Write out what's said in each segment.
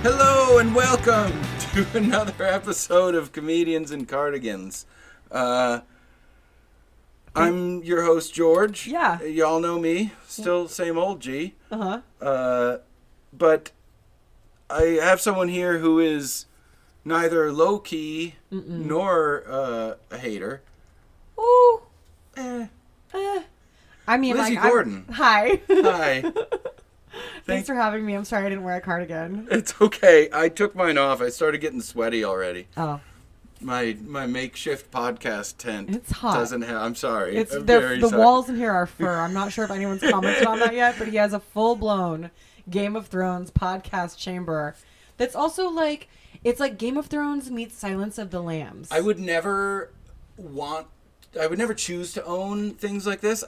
Hello and welcome to another episode of Comedians in Cardigans. I'm your host, George. Yeah. Y'all know me. Still same old G. Uh-huh. But I have someone here who is neither low-key nor a hater. Ooh. Eh. I mean, Lizzie like, Gordon. Hi. Hi. Thanks for having me. I'm sorry I didn't wear a cardigan. It's okay. I took mine off. I started getting sweaty already. Oh. My makeshift podcast tent. It's hot. Doesn't have. I'm sorry. It's I'm the very sorry. walls in here are fur. I'm not sure if anyone's commented on that yet, but he has a full-blown Game of Thrones podcast chamber. That's also like, it's like Game of Thrones meets Silence of the Lambs. I would never choose to own things like this.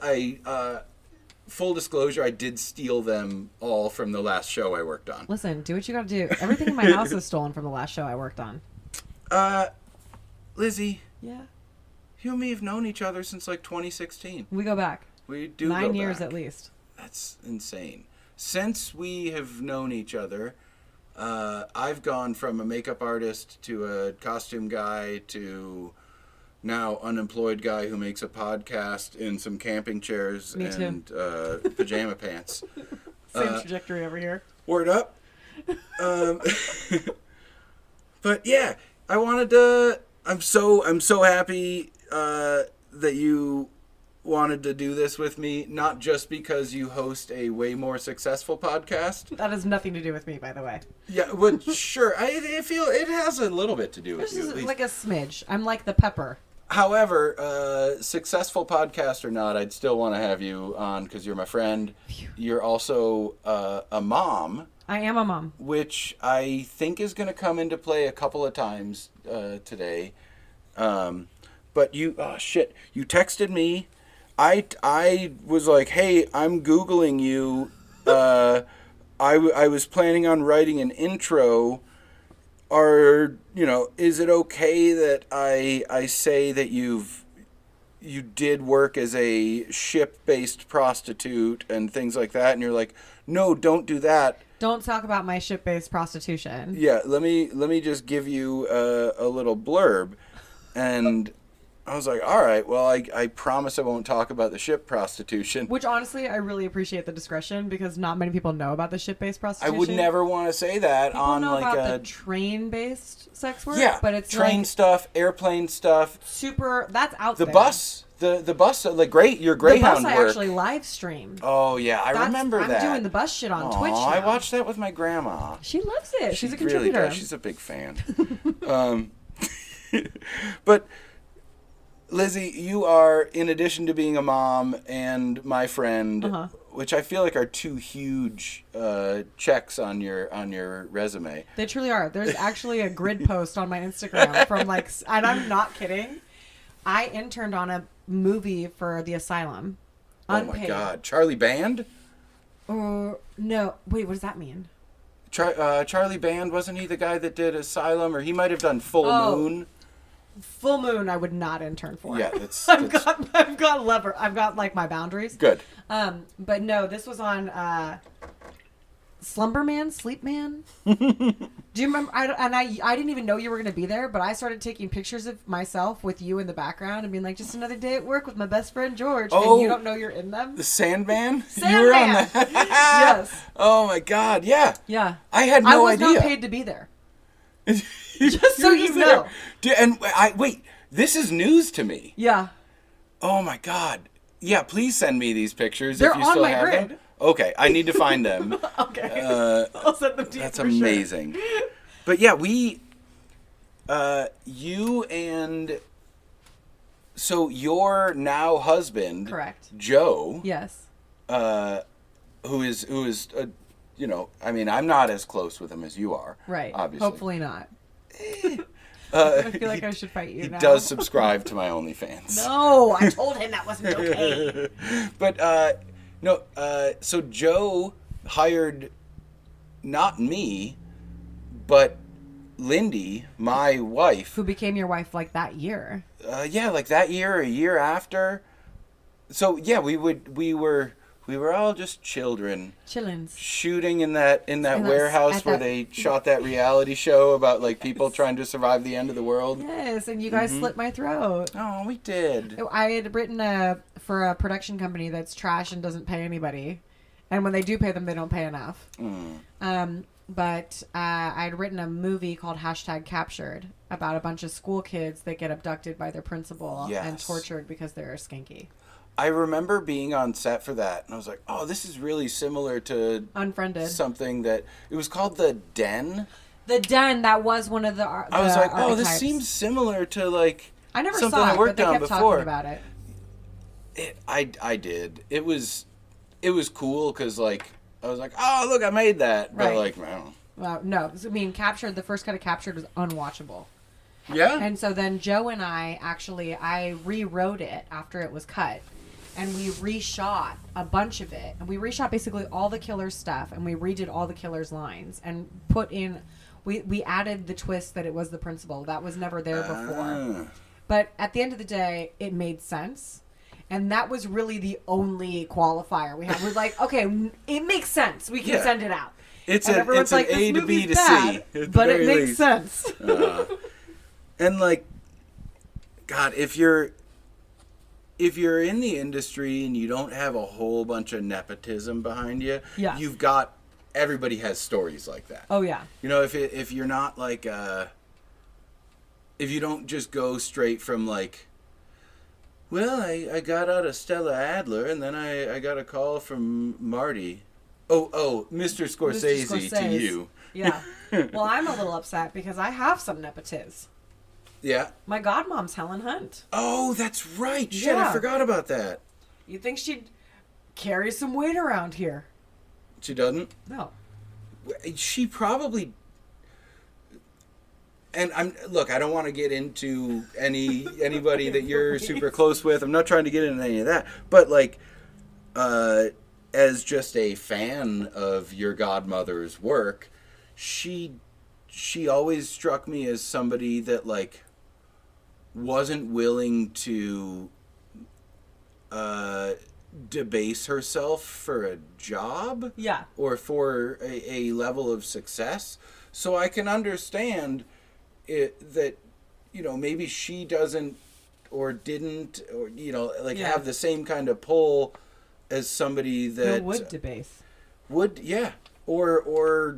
Full disclosure, I did steal them all from the last show I worked on. Listen, do what you gotta do. Everything in my house is stolen from the last show I worked on. Lizzie. Yeah. You and me have known each other since like 2016. We go back. We do 9 go years back. at least. That's insane. Since we have known each other, I've gone from a makeup artist to a costume guy to now unemployed guy who makes a podcast in some camping chairs Me and pajama pants. Same trajectory over here. Word up. But yeah, I wanted to. I'm so happy that you wanted to do this with me. Not just because you host a way more successful podcast. That has nothing to do with me, by the way. Yeah, but sure. I feel it has a little bit to do with This you. is At least. like a smidge. I'm like the pepper. However, successful podcast or not, I'd still want to have you on because you're my friend. You're also a mom. I am a mom. Which I think is going to come into play a couple of times today. But you texted me. I was like, hey, I'm Googling you. I was planning on writing an intro. Is it okay that I say that you did work as a ship-based prostitute and things like that? And you're like, no, don't do that. Don't talk about my ship-based prostitution. Yeah, let me just give you a little blurb. And I was like, all right, well, I promise I won't talk about the ship prostitution. Which, honestly, I really appreciate the discretion because not many people know about the ship-based I prostitution. would never want to say that people on know like about a the train-based sex work. yeah, but it's train like stuff, airplane stuff, super. That's out the there. bus, the bus, like great, your Greyhound the bus work. I actually live stream. Oh yeah, I remember that. I'm doing the bus shit on Twitch now. I watched that with my grandma. She loves it. She's a Really contributor. does. She's a big fan. But Lizzie, you are, in addition to being a mom and my friend, which I feel like are two huge checks on your resume. They truly are. There's actually a grid post on my Instagram from and I'm not kidding. I interned on a movie for the asylum. Unpaid. Oh my God, Charlie Band? No, wait, what does that mean? Charlie Band, wasn't he the guy that did Asylum, or he might have done Full Moon? Full Moon, I would not intern for. Yeah, that's I've got like my boundaries. Good. But no, this was on Slumber Man, Sleep Man. Do you remember? I didn't even know you were gonna be there, but I started taking pictures of myself with you in the background and being like, just another day at work with my best friend George. Oh, and you don't know you're in them. The Sandman? Sandman. You were on that? Yes. Oh my God, yeah. Yeah. I had no idea. I was not paid to be there. Just so you know. And wait, this is news to me. Yeah. Oh my God. Yeah, please send me these pictures They're if you on still my have grid. them. Okay, I need to find them. Okay. I'll send them to you. That's for amazing. Sure. But yeah, you and so your now husband, correct, Joe. Yes. Who is I mean, I'm not as close with him as you are. Right. Obviously. Hopefully not. I feel like I should fight you now. He does subscribe to my OnlyFans. No, I told him that wasn't okay. But so Joe hired not me, but Lindy, my wife. Who became your wife like that year? Yeah, like that year or a year after. So yeah, we We were all just children Chillins. shooting in that that's warehouse at where that- they shot that reality show about like people trying to survive the end of the world. Yes, and you guys slit my throat. Oh, we did. I had written for a production company that's trash and doesn't pay anybody, and when they do pay them, they don't pay enough. But I'd written a movie called #Captured about a bunch of school kids that get abducted by their principal and Yes. tortured because they're skanky. I remember being on set for that, and I was like, "Oh, this is really similar to Unfriended. something that it was called The Den." The Den, that was one of the. I was like, "Oh, this archetypes. seems similar to like I never something saw I it, worked but they on kept before." talking about it. I did. It was cool because like I was like, "Oh, look, I made that," but Right. like, no. Well, no, I mean, Captured. The first cut of Captured was unwatchable. Yeah. And so then Joe and I rewrote it after it was cut. And we reshot a bunch of it. And we reshot basically all the killer's stuff. And we redid all the killer's lines. And put in... We added the twist that it was the principal. That was never there before. But at the end of the day, it made sense. And that was really the only qualifier we had. We're like, okay, it makes sense. We can Yeah. send it out. It's And an everyone's like, A this to B movie's to bad, C. at the but it very makes least. sense. And like, God, if you're in the industry and you don't have a whole bunch of nepotism behind you, Yeah. you've got everybody has stories like that. Oh, yeah. You know, if you're not like if you don't just go straight from like, well, I got out of Stella Adler and then I got a call from Marty. Oh, Mr. Scorsese to you. Yeah. Well, I'm a little upset because I have some nepotiz. Yeah. My godmom's Helen Hunt. Oh, that's right. Shit, I Yeah. forgot about that. You think she'd carry some weight around here? She doesn't? No. She probably. And I don't want to get into anybody that you're super close with. I'm not trying to get into any of that. But like as just a fan of your godmother's work, she always struck me as somebody that like wasn't willing to debase herself for a job. Yeah. Or for a level of success. So I can understand it that, you know, maybe she doesn't or didn't or, you know, like Yeah. have the same kind of pull as somebody that Who would debase? would, yeah. Or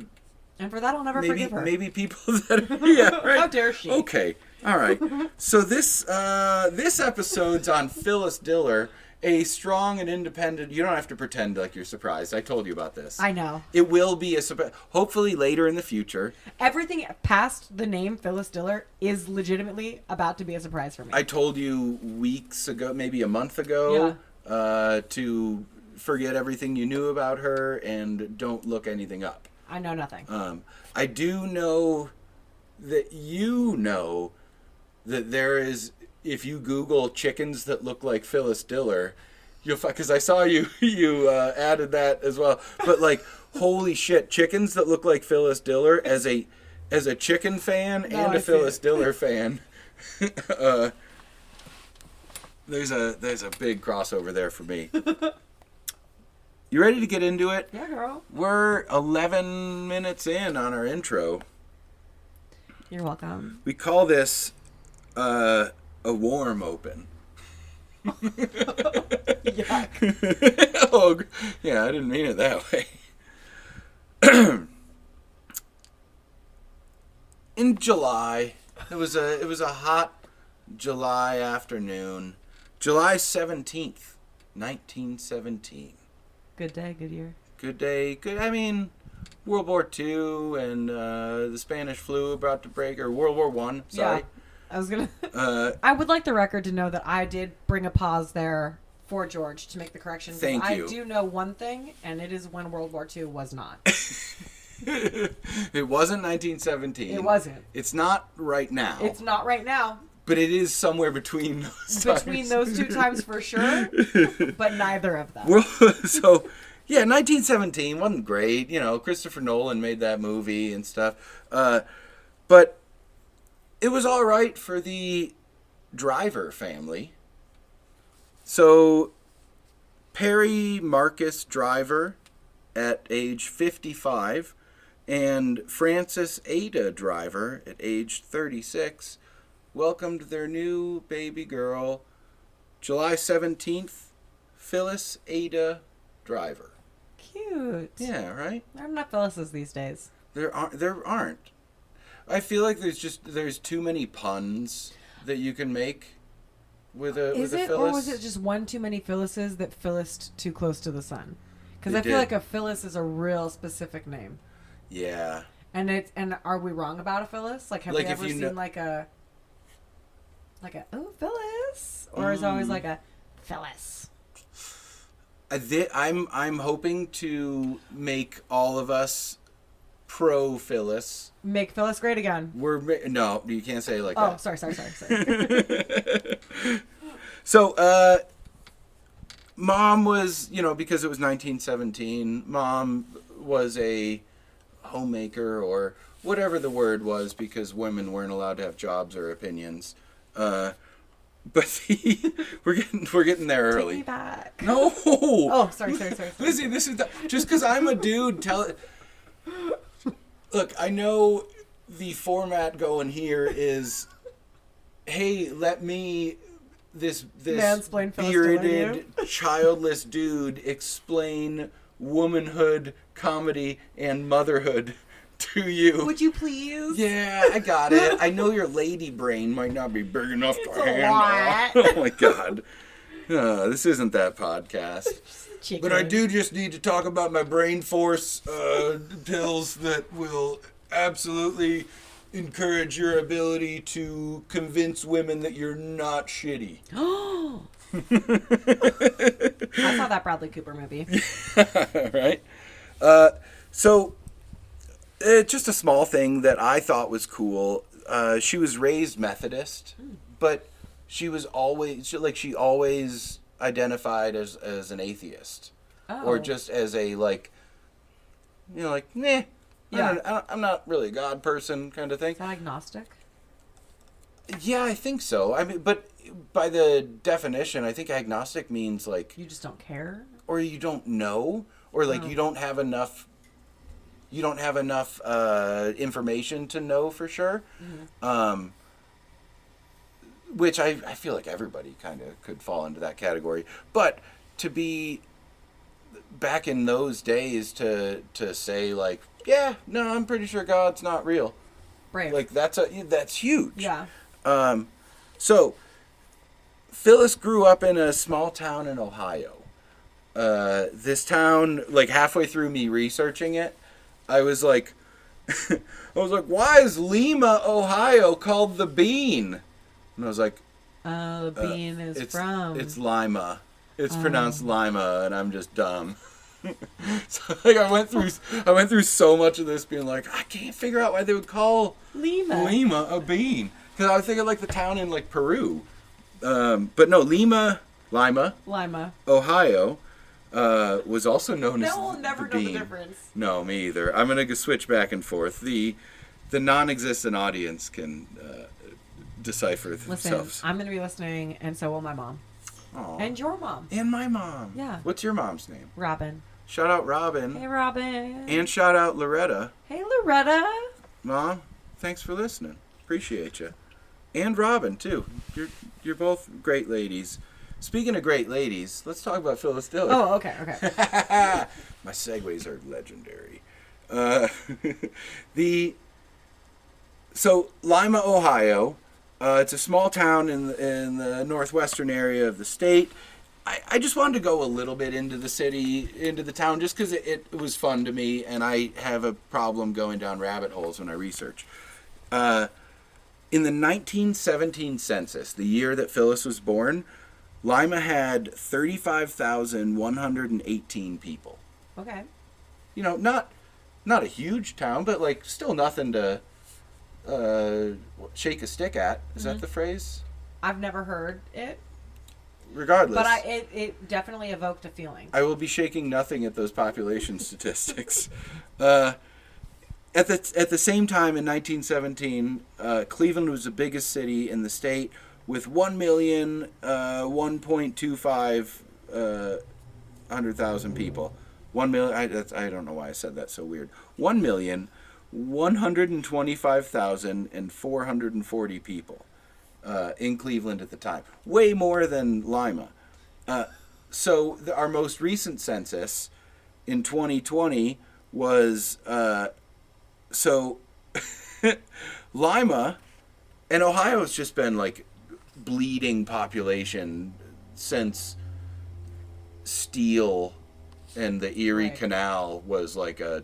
And for that, I'll never forgive her. maybe people that yeah, right. How dare she? Okay. All right. So this episode's on Phyllis Diller, a strong and independent. You don't have to pretend like you're surprised. I told you about this. I know. It will be a surprise. Hopefully later in the future. Everything past the name Phyllis Diller is legitimately about to be a surprise for me. I told you weeks ago, maybe a month ago, to forget everything you knew about her and don't look anything up. I know nothing. I do know that you know that there is, if you Google chickens that look like Phyllis Diller, you'll find, because I saw you added that as well. But like, holy shit, chickens that look like Phyllis Diller as a chicken fan and I a see Phyllis it. Diller fan. There's a big crossover there for me. You ready to get into it? Yeah, girl. We're 11 minutes in on our intro. You're welcome. We call this a warm open. Yuck. Oh, yeah, I didn't mean it that way. In July, it was a hot July afternoon, July 17th, 1917. Good day, good year. Good day. Good. I mean, World War II and the Spanish flu about to break, or World War I. Sorry. Yeah. I was gonna. I would like the record to know that I did bring a pause there for George to make the correction. Thank you. I do know one thing, and it is when World War II was not. It wasn't 1917. It wasn't. It's not right now. It's not right now. But it is somewhere between those Between times. those two times for sure, but neither of them. Well, so, yeah, 1917 wasn't great. You know, Christopher Nolan made that movie and stuff. But it was all right for the Driver family. So, Perry Marcus Driver at age 55 and Frances Ada Driver at age 36 welcomed their new baby girl, July 17th, Phyllis Ada Driver. Cute. Yeah, right? There are not Phyllis's these days. There aren't. I feel like there's too many puns that you can make with a Is with a it, Phyllis. or was it just one too many Phyllis's that Phyllis too close to the sun? Because I They feel did. like a Phyllis is a real specific name. Yeah. And are we wrong about a Phyllis? Like, have Like, we if ever you seen know- like a oh, Phyllis, or is it always like a Phyllis? I'm hoping to make all of us pro Phyllis. Make Phyllis great again. No, you can't say it like Oh, that. sorry. So, Mom was, because it was 1917, Mom was a homemaker or whatever the word was, because women weren't allowed to have jobs or opinions. But we're getting there Take early. me back. No. Oh, sorry. Listen, this is just because I'm a dude. Look, I know the format going here is, hey, let me this Mansplain Phyllis Diller bearded, childless dude explain womanhood, comedy, and motherhood to you. Would you please? Yeah, I got it. I know your lady brain might not be big enough to It's a handle. lot. Oh my god. This isn't that podcast. Chicken. But I do just need to talk about my brain force pills that will absolutely encourage your ability to convince women that you're not shitty. I saw that Bradley Cooper movie. Right? So, just a small thing that I thought was cool. She was raised Methodist, but she was always, she always identified as an atheist. Oh. Or just as a, meh. Yeah. I'm not really a God person kind of thing. Is that agnostic? Yeah, I think so. I mean, but by the definition, I think agnostic means, You just don't care? or you don't know, or you don't have enough. You don't have enough information to know for sure. Mm-hmm. Which I feel like everybody kind of could fall into that category. But to be back in those days to say yeah, no, I'm pretty sure God's not real. Brave. That's huge. Yeah. So Phyllis grew up in a small town in Ohio. This town, halfway through me researching it, I was like, why is Lima, Ohio called the Bean? And I was like, Oh, the bean is from. It's Lima. It's pronounced Lima, and I'm just dumb. So I went through so much of this being like, I can't figure out why they would call Lima a bean. Because I was thinking the town in Peru. But no, Lima, Ohio, was also known as We'll never the know bean. the difference. No, me either. I'm going to switch back and forth. The non-existent audience can decipher Listen, themselves. I'm going to be listening, and so will my mom. Aw. And your mom. And my mom. Yeah. What's your mom's name? Robin. Shout out Robin. Hey, Robin. And shout out Loretta. Hey, Loretta. Mom, thanks for listening. Appreciate you. And Robin, too. You're both great ladies. Speaking of great ladies, let's talk about Phyllis Diller. Oh, okay. My segues are legendary. So Lima, Ohio, it's a small town in the northwestern area of the state. I just wanted to go a little bit into the town, just because it was fun to me, and I have a problem going down rabbit holes when I research. In the 1917 census, the year that Phyllis was born, Lima had 35,118 people. Okay. Not a huge town, but still nothing to shake a stick at. Is that the phrase? I've never heard it, Regardless, but it definitely evoked a feeling. I will be shaking nothing at those population statistics. At the same time in 1917, Cleveland was the biggest city in the state with 1,125,000 100,000 people. 1 million. I don't know why I said that so weird. 1,125,440 people in Cleveland at the time. Way more than Lima. So our most recent census in 2020 was so Lima, and Ohio's just been like bleeding population since steel and the Erie Right. Canal was like a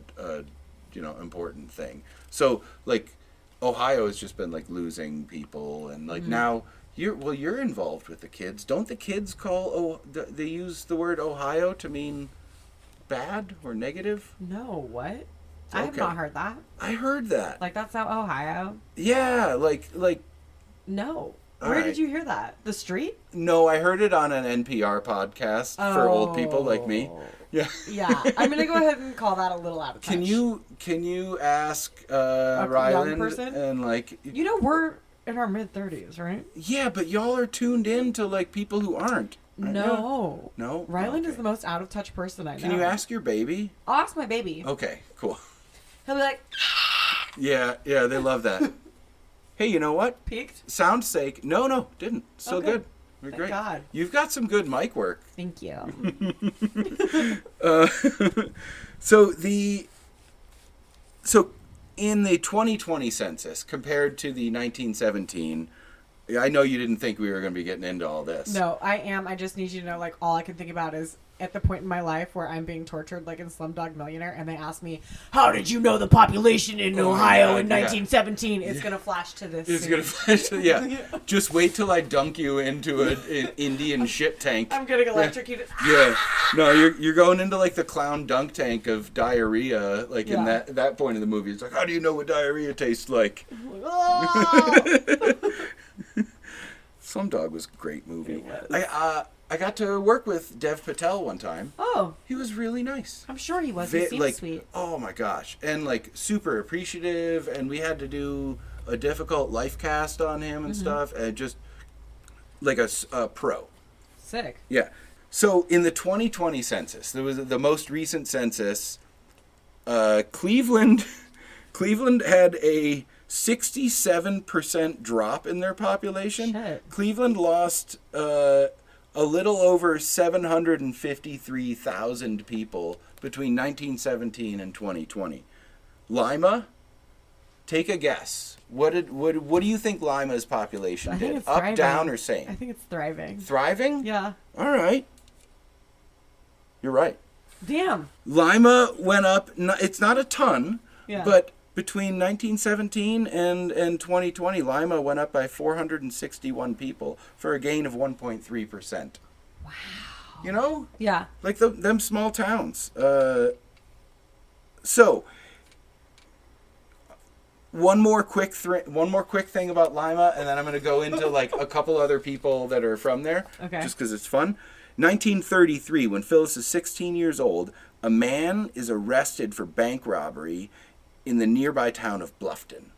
important thing. So like Ohio has just been like losing people, and like now you're involved with the kids. Don't the kids they use the word Ohio to mean bad or negative? No, what? I have Okay. not heard that. I heard that. Like, that's not Ohio. Yeah, like No. All Where right. did you hear that? The street? no, I heard it on an NPR podcast for old people like me. Yeah. Yeah, I'm gonna go ahead and call that a little out of touch. Can you ask young Ryland person? and like You know, we're in our mid-30s, right? yeah, but y'all are tuned in to like people who aren't. No. No. Ryland Okay. is the most out-of-touch person I know. Can you ask your baby? I'll ask my baby. Okay, cool. He'll be like, Yeah, they love that. Hey, you know what? peaked? Sound's sake. No, didn't. Still Okay. good. We're Thank great. God. You've got some good mic work. Thank you. So in the 2020 census compared to the 1917, I know you didn't think we were going to be getting into all this. No, I am. I just need you to know, like, all I can think about is at the point in my life where I'm being tortured, like in Slumdog Millionaire, and they ask me, "How did you know the population in Oh my Ohio God, in yeah. 1917?" It's gonna flash to this. It's scene. gonna flash. Yeah. Just wait till I dunk you into an Indian shit tank. I'm getting electrocuted. Yeah. No, you're going into like the clown dunk tank of diarrhea. Like in Yeah. that point of the movie, it's like, how do you know what diarrhea tastes like? Oh! Slumdog was a great movie. It was. I got to work with Dev Patel one time. Oh, He was really nice. I'm sure he was. He seems like, sweet. oh my gosh, and like super appreciative, and we had to do a difficult life cast on him and stuff, and just like a pro. Sick. Yeah. So in the 2020 census, there was the most recent census. Cleveland had a 67% drop in their population. Shit. Cleveland lost a little over 753,000 people between 1917 and 2020. Lima, take a guess. What do you think Lima's population I think did? it's Up, thriving. down, or I same? think it's thriving. Thriving? Yeah. All right. You're right. Damn. Lima went up. It's not a ton, Yeah. but between 1917 and 2020, Lima went up by 461 people for a gain of 1.3%. Wow. You know, Yeah. like them small towns. So, one more quick thing about Lima, and then I'm going to go into like a couple other people that are from there, Okay. just because it's fun. 1933, when Phyllis is 16 years old, a man is arrested for bank robbery in the nearby town of Bluffton.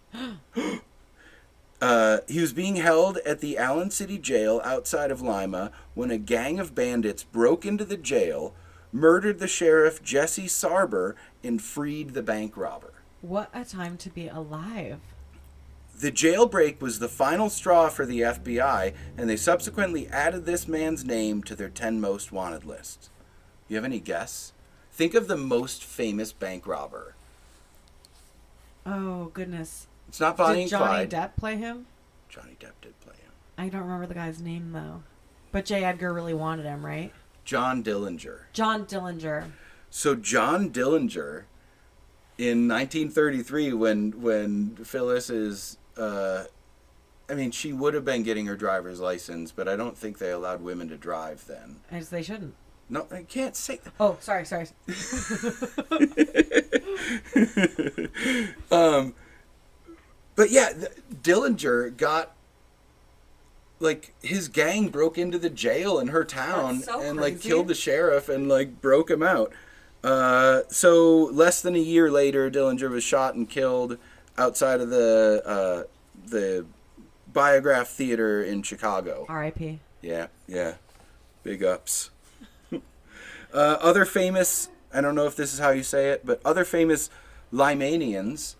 He was being held at the Allen City Jail outside of Lima when a gang of bandits broke into the jail, murdered the sheriff Jesse Sarber, and freed the bank robber. What a time to be alive. The jailbreak was the final straw for the FBI, and they subsequently added this man's name to their 10 most wanted list. You have any guess? Think of the most famous bank robber. Oh, goodness. It's not Bonnie Did and Johnny Clyde. Depp play him? Johnny Depp did play him. I don't remember the guy's name, though. But J. Edgar really wanted him, right? John Dillinger. John Dillinger. So John Dillinger, in 1933, when Phyllis is, she would have been getting her driver's license, but I don't think they allowed women to drive then. As they shouldn't. No, I can't say that. Oh, sorry. But yeah, Dillinger got, like, his gang broke into the jail in her town That's so and, like, crazy. killed the sheriff and, like, broke him out. So less than a year later, Dillinger was shot and killed outside of the Biograph Theater in Chicago. R.I.P. Yeah. Big ups. Other famous, I don't know if this is how you say it, but other famous Limanians,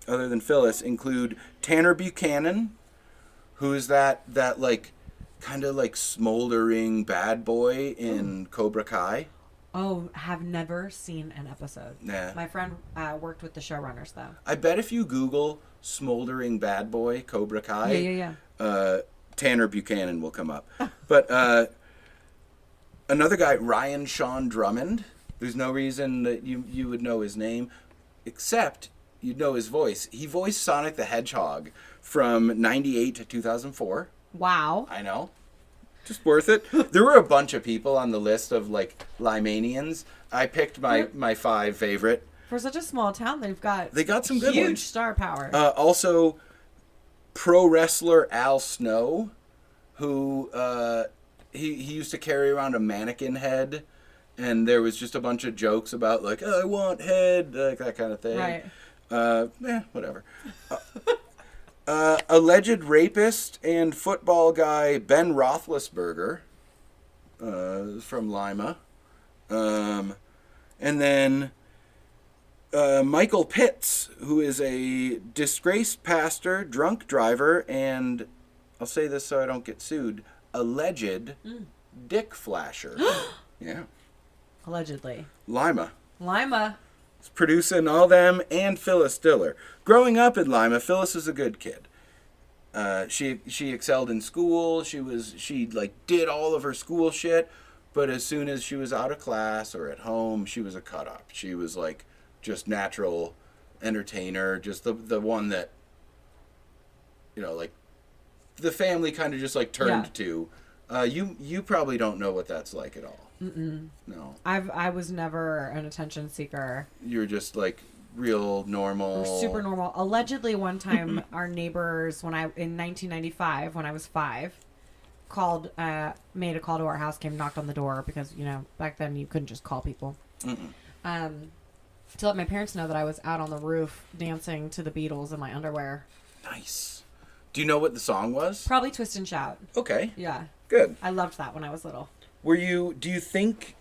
other than Phyllis, include Tanner Buchanan, who is that like kind of like smoldering bad boy in Cobra Kai. Oh, have never seen an episode. Nah. My friend worked with the showrunners, though. I bet if you Google smoldering bad boy Cobra Kai, Yeah. Tanner Buchanan will come up. But another guy, Ryan Sean Drummond. There's no reason that you would know his name, except you'd know his voice. He voiced Sonic the Hedgehog from 98 to 2004. Wow. I know. Just worth it. There were a bunch of people on the list of like Limanians. I picked my 5 favorite. For such a small town, they got some good huge ones. star power. Also, pro wrestler Al Snow, who he used to carry around a mannequin head, and there was just a bunch of jokes about like, I want head, like that kind of thing. Right. Whatever. Alleged rapist and football guy Ben Roethlisberger from Lima. And then Michael Pitts, who is a disgraced pastor, drunk driver, and I'll say this so I don't get sued, alleged dick flasher. Yeah. Allegedly. Lima. Lima. Producing all them and Phyllis Diller. Growing up in Lima, Phyllis was a good kid. She excelled in school. She like did all of her school shit, but as soon as she was out of class or at home, she was a cut up. She was like just natural entertainer, just the one that like the family kind of just like turned to. You probably don't know what that's like at all. Mm-mm. No. I was never an attention seeker. You're just like real normal. Or super normal. Allegedly, one time our neighbors, in 1995, when I was 5, made a call to our house, knocked on the door because back then you couldn't just call people. To let my parents know that I was out on the roof dancing to the Beatles in my underwear. Nice. Do you know what the song was? Probably Twist and Shout. Okay. Yeah. Good. I loved that when I was little. Do you think,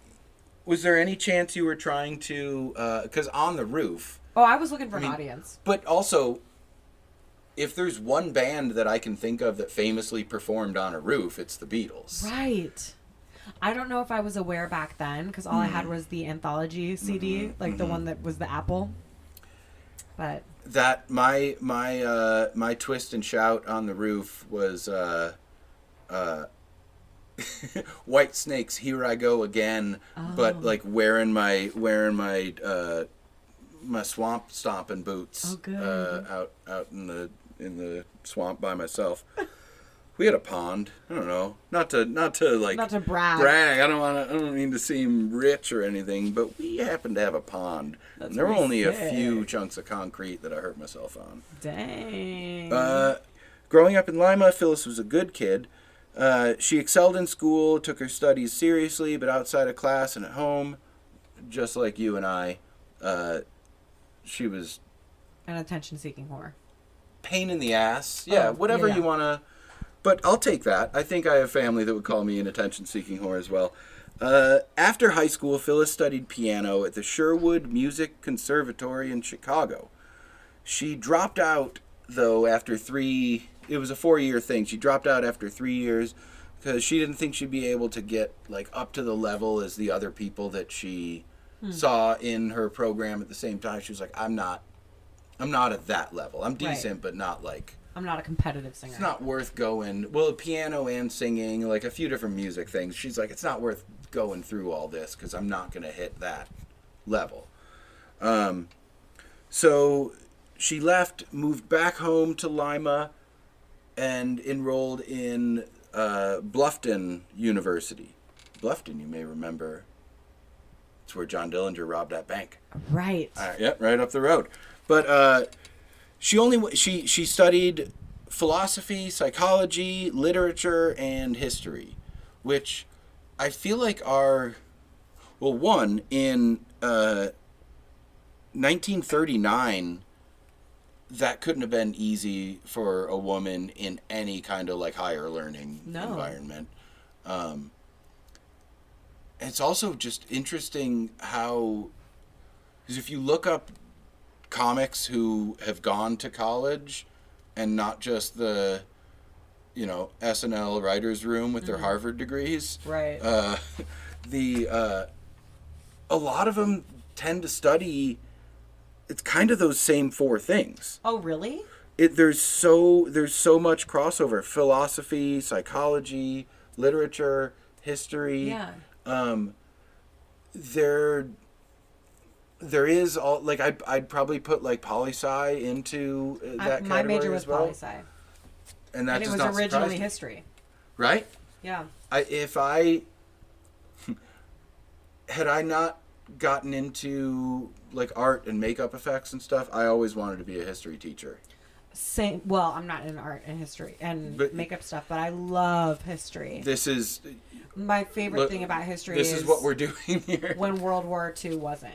was there any chance you were trying to, because on the roof. Oh, I was looking for an audience. But also, if there's one band that I can think of that famously performed on a roof, it's the Beatles. Right. I don't know if I was aware back then, because all I had was the anthology CD, the one that was the Apple. But that my Twist and Shout on the roof was White Snake's "Here I Go Again," but like wearing my my swamp stomping boots. Oh, good. Out in the swamp by myself. We had a pond. I don't know. Not to brag. I don't mean to seem rich or anything, but we happened to have a pond. And there were only a few chunks of concrete that I hurt myself on. Dang. Growing up in Lima, Phyllis was a good kid. She excelled in school, took her studies seriously, but outside of class and at home, just like you and I, she was an attention-seeking whore. Pain in the ass. Yeah, whatever you want to. But I'll take that. I think I have family that would call me an attention-seeking whore as well. After high school, Phyllis studied piano at the Sherwood Music Conservatory in Chicago. She dropped out, though, after 3... It was a 4-year thing. She dropped out after 3 years because she didn't think she'd be able to get like up to the level as the other people that she saw in her program at the same time. She was like, I'm not at that level. I'm decent, but not like... I'm not a competitive singer. It's not worth going... Well, piano and singing, like a few different music things. She's like, it's not worth going through all this because I'm not going to hit that level. So she left, moved back home to Lima, and enrolled in Bluffton University. Bluffton, you may remember, it's where John Dillinger robbed that bank. Right. Right up the road. But she studied philosophy, psychology, literature, and history, which I feel like are, well, one, in 1939... that couldn't have been easy for a woman in any kind of like higher learning environment. it's also just interesting how, because if you look up comics who have gone to college and not just the, SNL writers room with their Harvard degrees, Right. A lot of them tend to study, it's kind of those same four things. Oh, really? There's so much crossover: philosophy, psychology, literature, history. Yeah. There is all, like, I'd probably put like poli-sci into that my category major was as well. poli-sci. And that And it does was not surprise originally me. history. Right? Yeah. Had I not gotten into like art and makeup effects and stuff, I always wanted to be a history teacher. Same. Well, I'm not in art and history and makeup stuff, but I love history. This is My favorite thing about history this is what we're doing here. when World War II wasn't.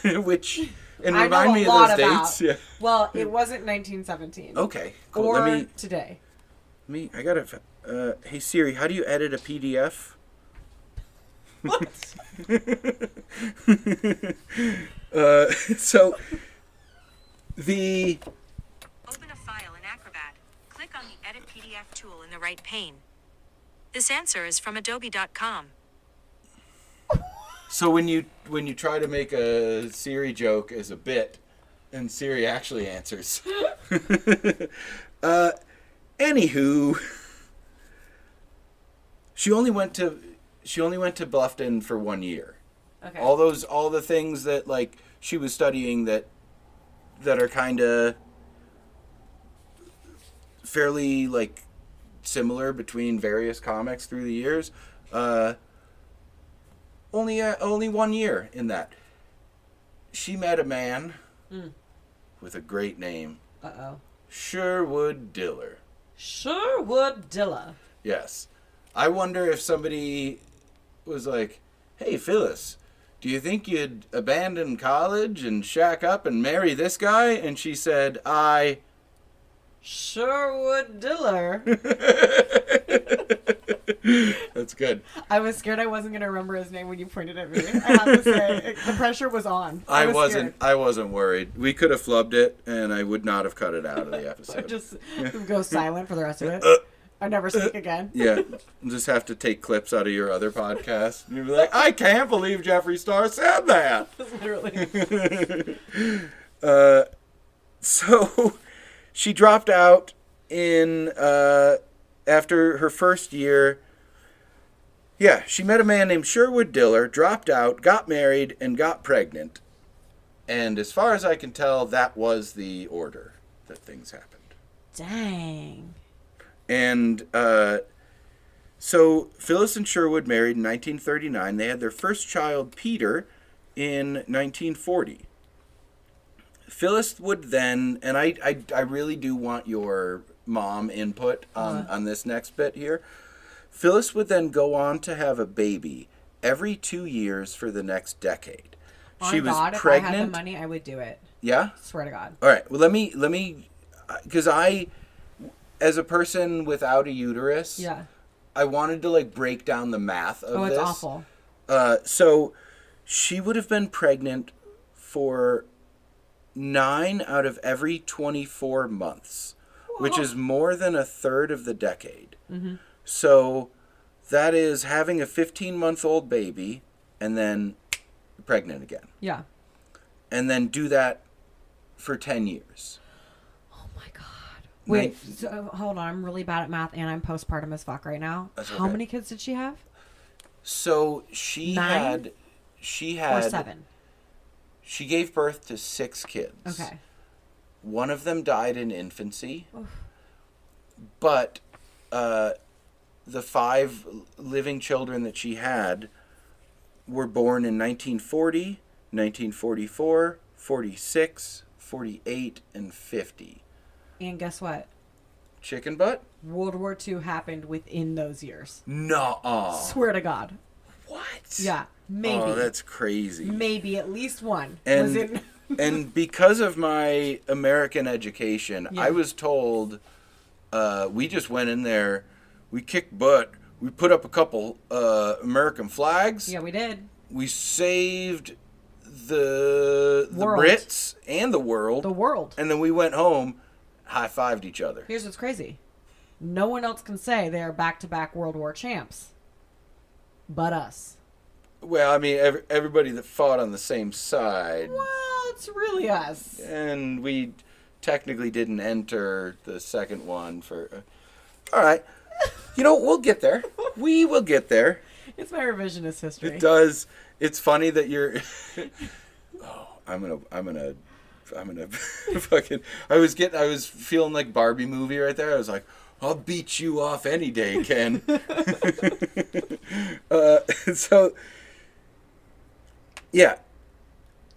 Which, and I remind know me a of lot those about. dates. Yeah. Well, it wasn't 1917. Okay. Cool. Or today. I gotta. Hey Siri, how do you edit a PDF? What? So the Open a file in Acrobat. Click on the Edit PDF tool in the right pane. This answer is from Adobe.com. so when you try to make a Siri joke as a bit, and Siri actually answers. Anywho, she only went to Bluffton for 1 year. Okay. All the things that like she was studying that are kind of fairly like similar between various comics through the years. Only 1 year in that. She met a man with a great name. Uh-oh. Sherwood Diller. Sherwood Diller. Yes. I wonder if somebody was like, "Hey, Phyllis, do you think you'd abandon college and shack up and marry this guy?" And she said, "I..." Sherwood Diller. That's good. I was scared I wasn't going to remember his name when you pointed at me. I have to say, the pressure was on. I was wasn't worried. We could have flubbed it, and I would not have cut it out of the episode. Just go silent for the rest of it. I never speak again. Yeah, we'll just have to take clips out of your other podcast. And you'll be like, "I can't believe Jeffree Star said that." Literally. So she dropped out in after her first year. Yeah, she met a man named Sherwood Diller, dropped out, got married, and got pregnant. And as far as I can tell, that was the order that things happened. Dang. And so Phyllis and Sherwood married in 1939. They had their first child, Peter, in 1940. Phyllis would then, and I really do want your mom input on this next bit here. Phyllis would then go on to have a baby every 2 years for the next decade. She was God, pregnant. if I had the money, I would do it. Yeah? Swear to God. All right. Well, let me, because as a person without a uterus, Yeah. I wanted to like break down the math of It's this. awful. So she would have been pregnant for 9 out of every 24 months, which is more than a third of the decade. Mm-hmm. So that is having a 15-month-old baby and then pregnant again. Yeah. And then do that for 10 years. Oh my God. Wait, so, hold on. I'm really bad at math and I'm postpartum as fuck right now. That's How okay. many kids did she have? So she 9? had Or 7? She gave birth to 6 kids. Okay. One of them died in infancy. Oof. But the 5 living children that she had were born in 1940, 1944, 46, 48, and 50. And guess what? Chicken butt? World War II happened within those years. Nuh-uh. Swear to God. What? Yeah. Maybe. Oh, that's crazy. Maybe at least one And, was in. and because of my American education, Yeah. I was told we just went in there, we kicked butt, We put up a couple American flags. Yeah, we did. We saved the World. Brits and the world. The world. And then we went home, high-fived each other. Here's what's crazy. No one else can say they are back-to-back World War champs. But us. Well, I mean, everybody that fought on the same side. Well, it's really us. And we technically didn't enter the second one for... all right. You know, we'll get there. We will get there. It's my revisionist history. It does. It's funny that you're... oh, I'm gonna fucking... I was feeling like Barbie movie right there. I was like, I'll beat you off any day, Ken. So, yeah.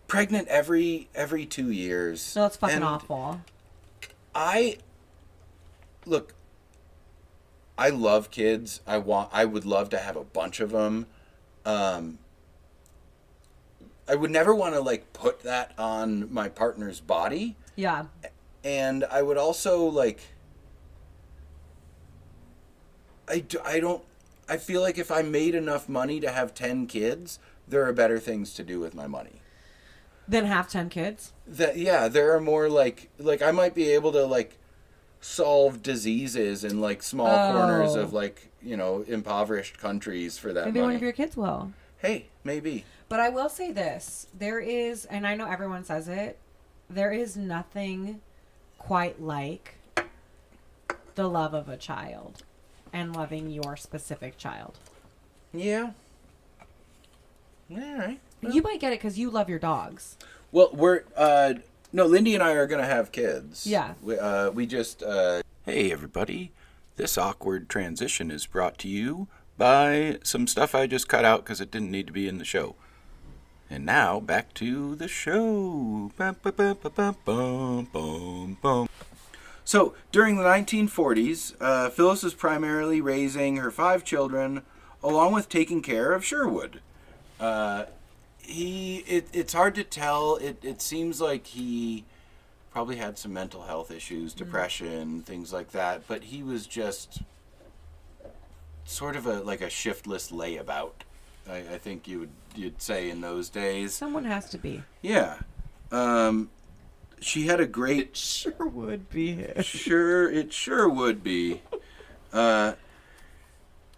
Pregnant every 2 years. No, that's fucking And awful. Look, I love kids. I would love to have a bunch of them. I would never want to like put that on my partner's body. Yeah. And I would also like I feel like if I made enough money to have 10 kids, there are better things to do with my money. Then have 10 kids? There are more like I might be able to like solve diseases in like small corners of like, you know, impoverished countries for that Maybe money. one of your kids will. Hey, maybe. But I will say this. There is, and I know everyone says it, there is nothing quite like the love of a child and loving your specific child. Yeah. All right. You might get it because you love your dogs. Well, no, Lindy and I are going to have kids. Yeah. We just, hey, everybody. This awkward transition is brought to you by some stuff I just cut out because it didn't need to be in the show. And now, back to the show. So, during the 1940s, Phyllis was primarily raising her 5 children, along with taking care of Sherwood. It's hard to tell. It seems like he probably had some mental health issues, depression, things like that. But he was just sort of a shiftless layabout. I think you'd say in those days. Someone has to be. Yeah. She had a great... It sure would be. It sure would be.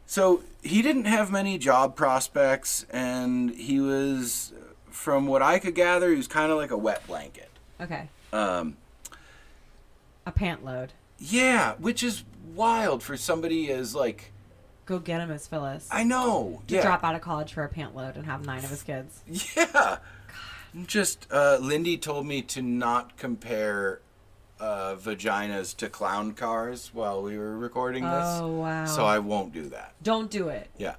So he didn't have many job prospects, and he was, from what I could gather, he was kind of like a wet blanket. Okay. A pant load. Yeah, which is wild for somebody as like... Go get him as Phyllis. I know. To drop out of college for a pant load and have 9 of his kids. Yeah. Just, Lindy told me to not compare vaginas to clown cars while we were recording this. Oh, wow. So I won't do that. Don't do it. Yeah.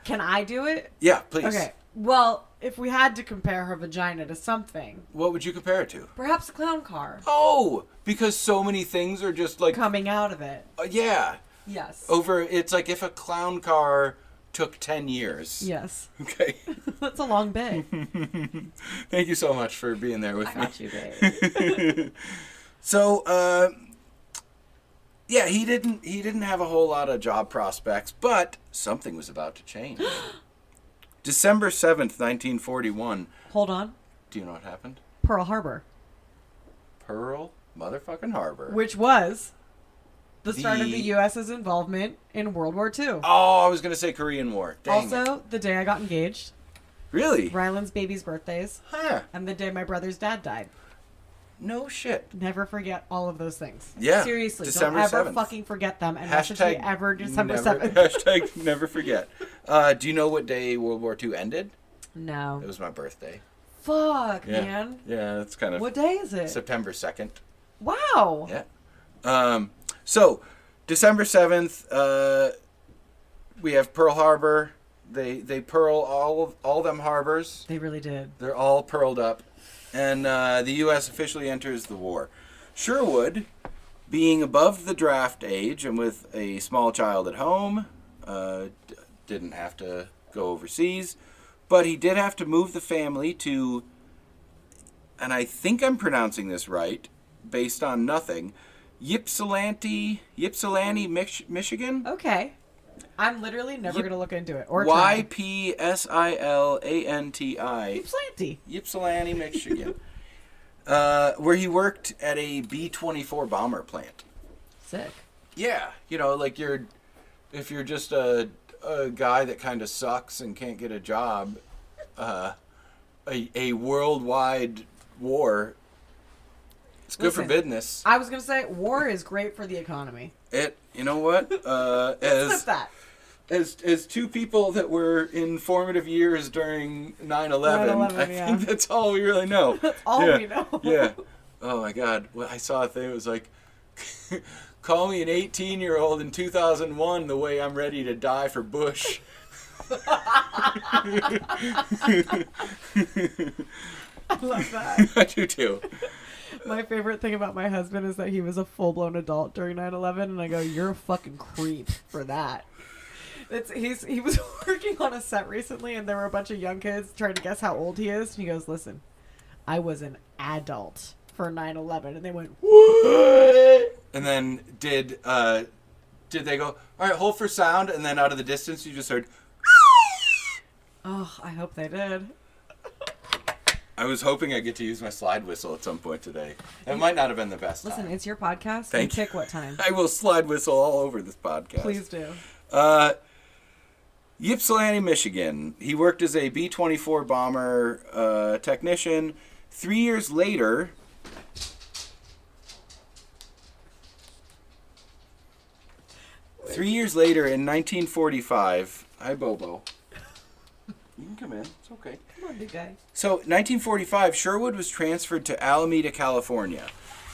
Can I do it? Yeah, please. Okay. Well, if we had to compare her vagina to something. What would you compare it to? Perhaps a clown car. Oh, because so many things are just like... Coming out of it. Yeah. Yes. It's like if a clown car took 10 years. Yes. Okay. That's a long bit. Thank you so much for being there with me. I got you, babe. So, yeah, he didn't have a whole lot of job prospects, but something was about to change. December 7th, 1941. Hold on. Do you know what happened? Pearl Harbor. Pearl motherfucking Harbor. Which was the start of the U.S.'s involvement in World War II. Oh, I was going to say Korean War. Dang also, it. the day I got engaged. Really? Ryland's baby's birthdays. Huh. And the day my brother's dad died. No shit. Never forget all of those things. Yeah. Seriously, December don't ever 7th. fucking forget them. And message me ever December never, 7th. Hashtag never forget. Do you know what day World War II ended? No. It was my birthday. Fuck, Yeah. man. Yeah, that's kind of... What day is it? September 2nd. Wow. Yeah. So, December 7th, we have Pearl Harbor. They pearl all them harbors. They really did. They're all pearled up. And the U.S. officially enters the war. Sherwood, being above the draft age and with a small child at home, didn't have to go overseas. But he did have to move the family to, and I think I'm pronouncing this right, based on nothing, Ypsilanti, Michigan. Okay. I'm literally never going to look into it. Or try. Ypsilanti. Ypsilanti. Ypsilanti, Michigan. Where he worked at a B-24 bomber plant. Sick. Yeah. You know, like if you're just a guy that kind of sucks and can't get a job, a worldwide war, it's good for business. I was going to say, war is great for the economy. You know what? Let's flip that. As two people that were in formative years during 9/11, I think that's all we really know. That's all we know. Yeah. Oh my God. Well, I saw a thing. It was like, call me an 18-year-old in 2001 the way I'm ready to die for Bush. I love that. I do too. My favorite thing about my husband is that he was a full-blown adult during 9/11, and I go, you're a fucking creep for that. He was working on a set recently, and there were a bunch of young kids trying to guess how old he is. And he goes, listen, I was an adult for 9/11. And they went, what? And then did they go, all right, hold for sound, and then out of the distance you just heard, oh, I hope they did. I was hoping I'd get to use my slide whistle at some point today. It might not have been the best Listen, time. it's your podcast. Thank you. Pick what time. I will slide whistle all over this podcast. Please do. Ypsilanti, Michigan. He worked as a B-24 bomber technician. 3 years later... in 1945... Hi, Bobo. You can come in. It's okay. Come on, big guy. So, 1945, Sherwood was transferred to Alameda, California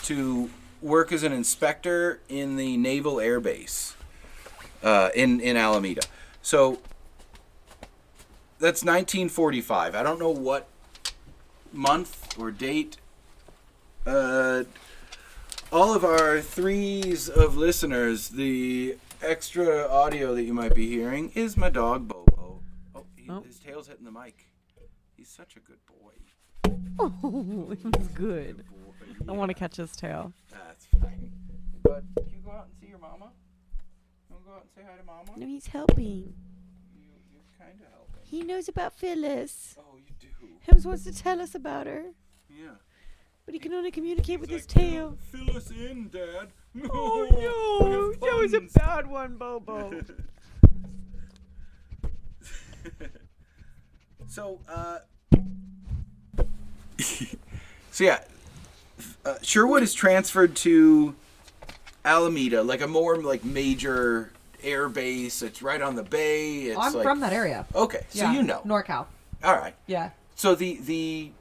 to work as an inspector in the Naval Air Base in Alameda. So, that's 1945. I don't know what month or date. All of our threes of listeners, the extra audio that you might be hearing is my dog, Bobo. Oh, his tail's hitting the mic. He's such a good boy. Oh, it was good. I want to catch his tail. That's fine. But can you go out and see your mama? You want to go out and say hi to mama? No, he's helping. You're kind of helping. He knows about Phyllis. Oh, you do? Hems wants to tell us about her, Yeah. but he can only communicate with his like, tail. Fill us in, Dad. Oh, no. That was a bad one, Bobo. So, Sherwood is transferred to Alameda, like a more like major air base. It's right on the bay. It's I'm from that area. Okay, so Yeah, you know. NorCal. All right. Yeah. So the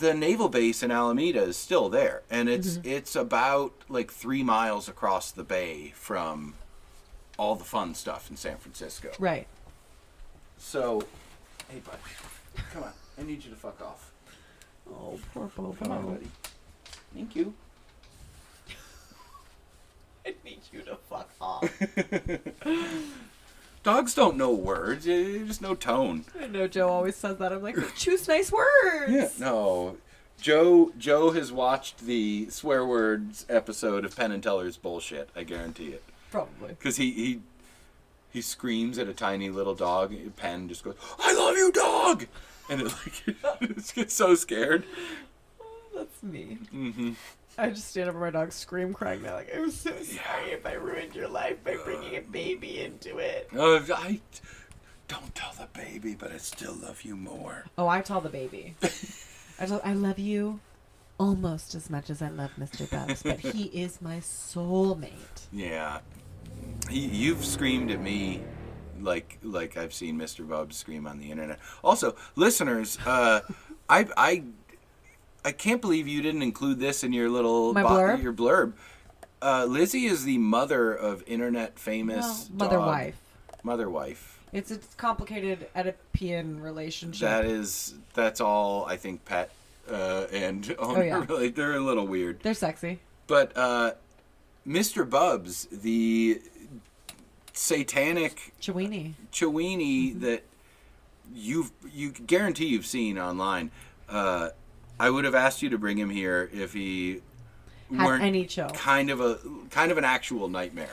naval base in Alameda is still there, and it's about like 3 miles across the bay from all the fun stuff in San Francisco. Right. So, hey, bud, come on. I need you to fuck off. Oh, poor Bobo. Come on, buddy. Thank you. I need you to fuck off. Dogs don't know words. They just know tone. I know Joe always says that. I'm like, choose nice words. Yeah. No. Joe has watched the swear words episode of Penn and Teller's bullshit. I guarantee it. Probably. Because he screams at a tiny little dog. Penn just goes, "I love you, dog!" And it it gets so scared. Oh, that's me. Mm-hmm. I just stand over my dog, scream, crying now. Like, I'm so sorry if I ruined your life by bringing a baby into it. I don't tell the baby, but I still love you more. Oh, I tell the baby. I love you almost as much as I love Mr. Bubbs, but he is my soulmate. Yeah. You've screamed at me like I've seen Mr. Bubbs scream on the internet. Also, listeners, I can't believe you didn't include this in your little blurb? Your blurb. Lizzie is the mother of internet famous dog. Mother wife. It's a complicated Oedipian relationship. That's all I think pet and owner really. They're a little weird. They're sexy. But Mr. Bubbs, the satanic Chewini that you guarantee you've seen online. I would have asked you to bring him here if he had any chill. Kind of an actual nightmare.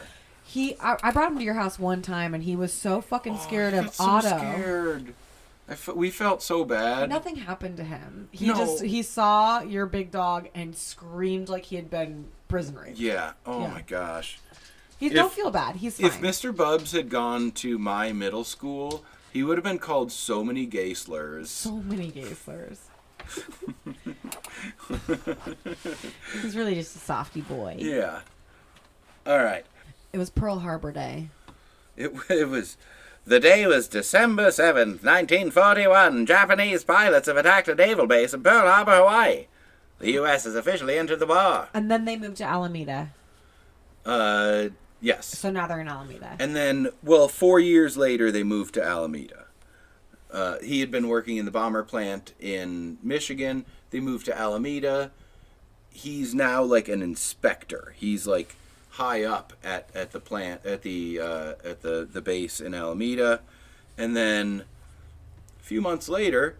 I brought him to your house one time, and he was so fucking scared He of got so Otto. Scared. We felt so bad. Nothing happened to him. He saw your big dog and screamed like he had been prison raped. Yeah. Oh my gosh. Don't feel bad. He's fine. If Mr. Bubs had gone to my middle school, he would have been called so many gay slurs. So many gay slurs. He's really just a softy boy. Yeah. All right. It was Pearl Harbor Day. It was... The day was December 7th, 1941. Japanese pilots have attacked a naval base in Pearl Harbor, Hawaii. The U.S. has officially entered the war. And then they moved to Alameda. Yes. So now they're in Alameda. And then, 4 years later, they moved to Alameda. He had been working in the bomber plant in Michigan. They moved to Alameda. He's now like an inspector. He's like high up at the plant at the base in Alameda. And then a few months later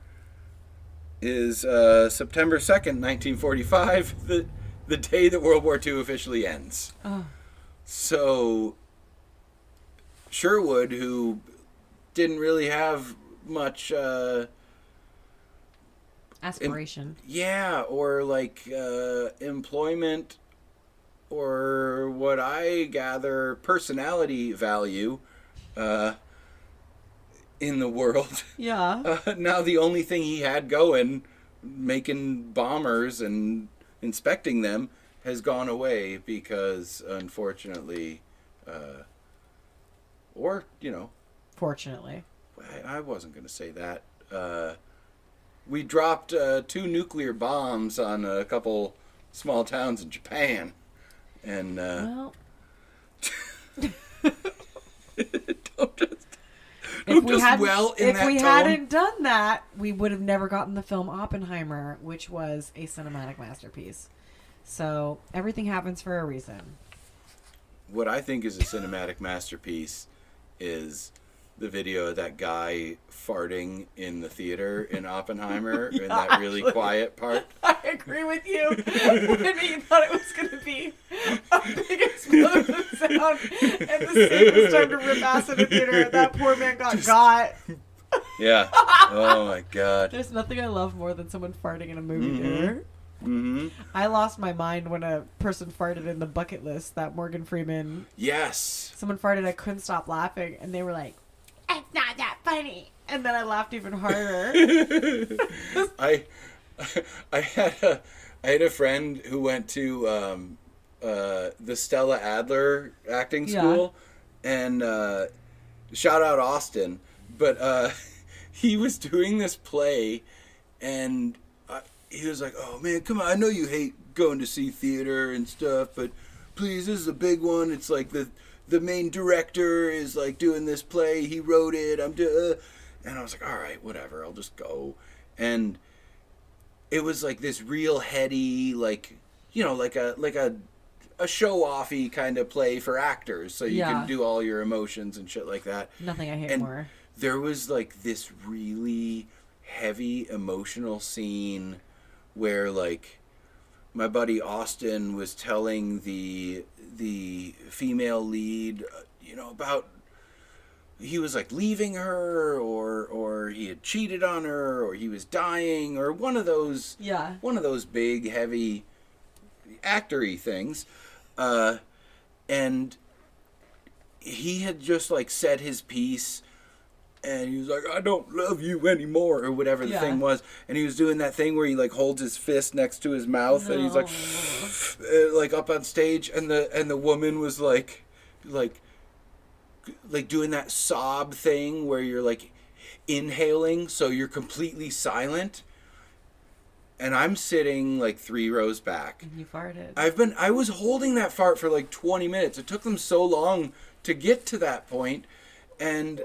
is September 2nd, 1945, the day that World War II officially ends. Oh. So Sherwood, who didn't really have much aspiration. Or like employment, or what I gather personality value in the world. Yeah. Now the only thing he had going, making bombers and inspecting them, has gone away because, unfortunately, Fortunately. I wasn't going to say that. We dropped 2 nuclear bombs on a couple small towns in Japan. And, Well, don't just if we hadn't done that, we would have never gotten the film Oppenheimer, which was a cinematic masterpiece. So everything happens for a reason. What I think is a cinematic masterpiece is the video of that guy farting in the theater in Oppenheimer in that really quiet part. I agree with you. When he thought it was going to be a big explosive sound, and the scene was time to rip acid in the theater, that poor man got. Yeah. Oh my God. There's nothing I love more than someone farting in a movie theater. Mm-hmm. I lost my mind when a person farted in The Bucket List, that Morgan Freeman. Yes. Someone farted, I couldn't stop laughing, and they were like, "It's not that funny." And then I laughed even harder. I had a friend who went to the Stella Adler acting school, and shout out Austin, but he was doing this play, and he was like, "Oh man, come on! I know you hate going to see theater and stuff, but please, this is a big one. It's like the main director is like doing this play. He wrote it. And I was like, all right, whatever. I'll just go." And it was like this real heady, like, like a show-offy kind of play for actors, so you can do all your emotions and shit like that. Nothing I hate more. There was like this really heavy emotional scene where like my buddy Austin was telling the female lead, about he was like leaving her, or he had cheated on her, or he was dying, or one of those big heavy actory things, and he had just like said his piece. And he was like, "I don't love you anymore," or whatever the thing was. And he was doing that thing where he like holds his fist next to his mouth, and he's like up on stage, and the woman was like doing that sob thing where you're like inhaling, so you're completely silent. And I'm sitting like 3 rows back. And you farted. I was holding that fart for like 20 minutes. It took them so long to get to that point, and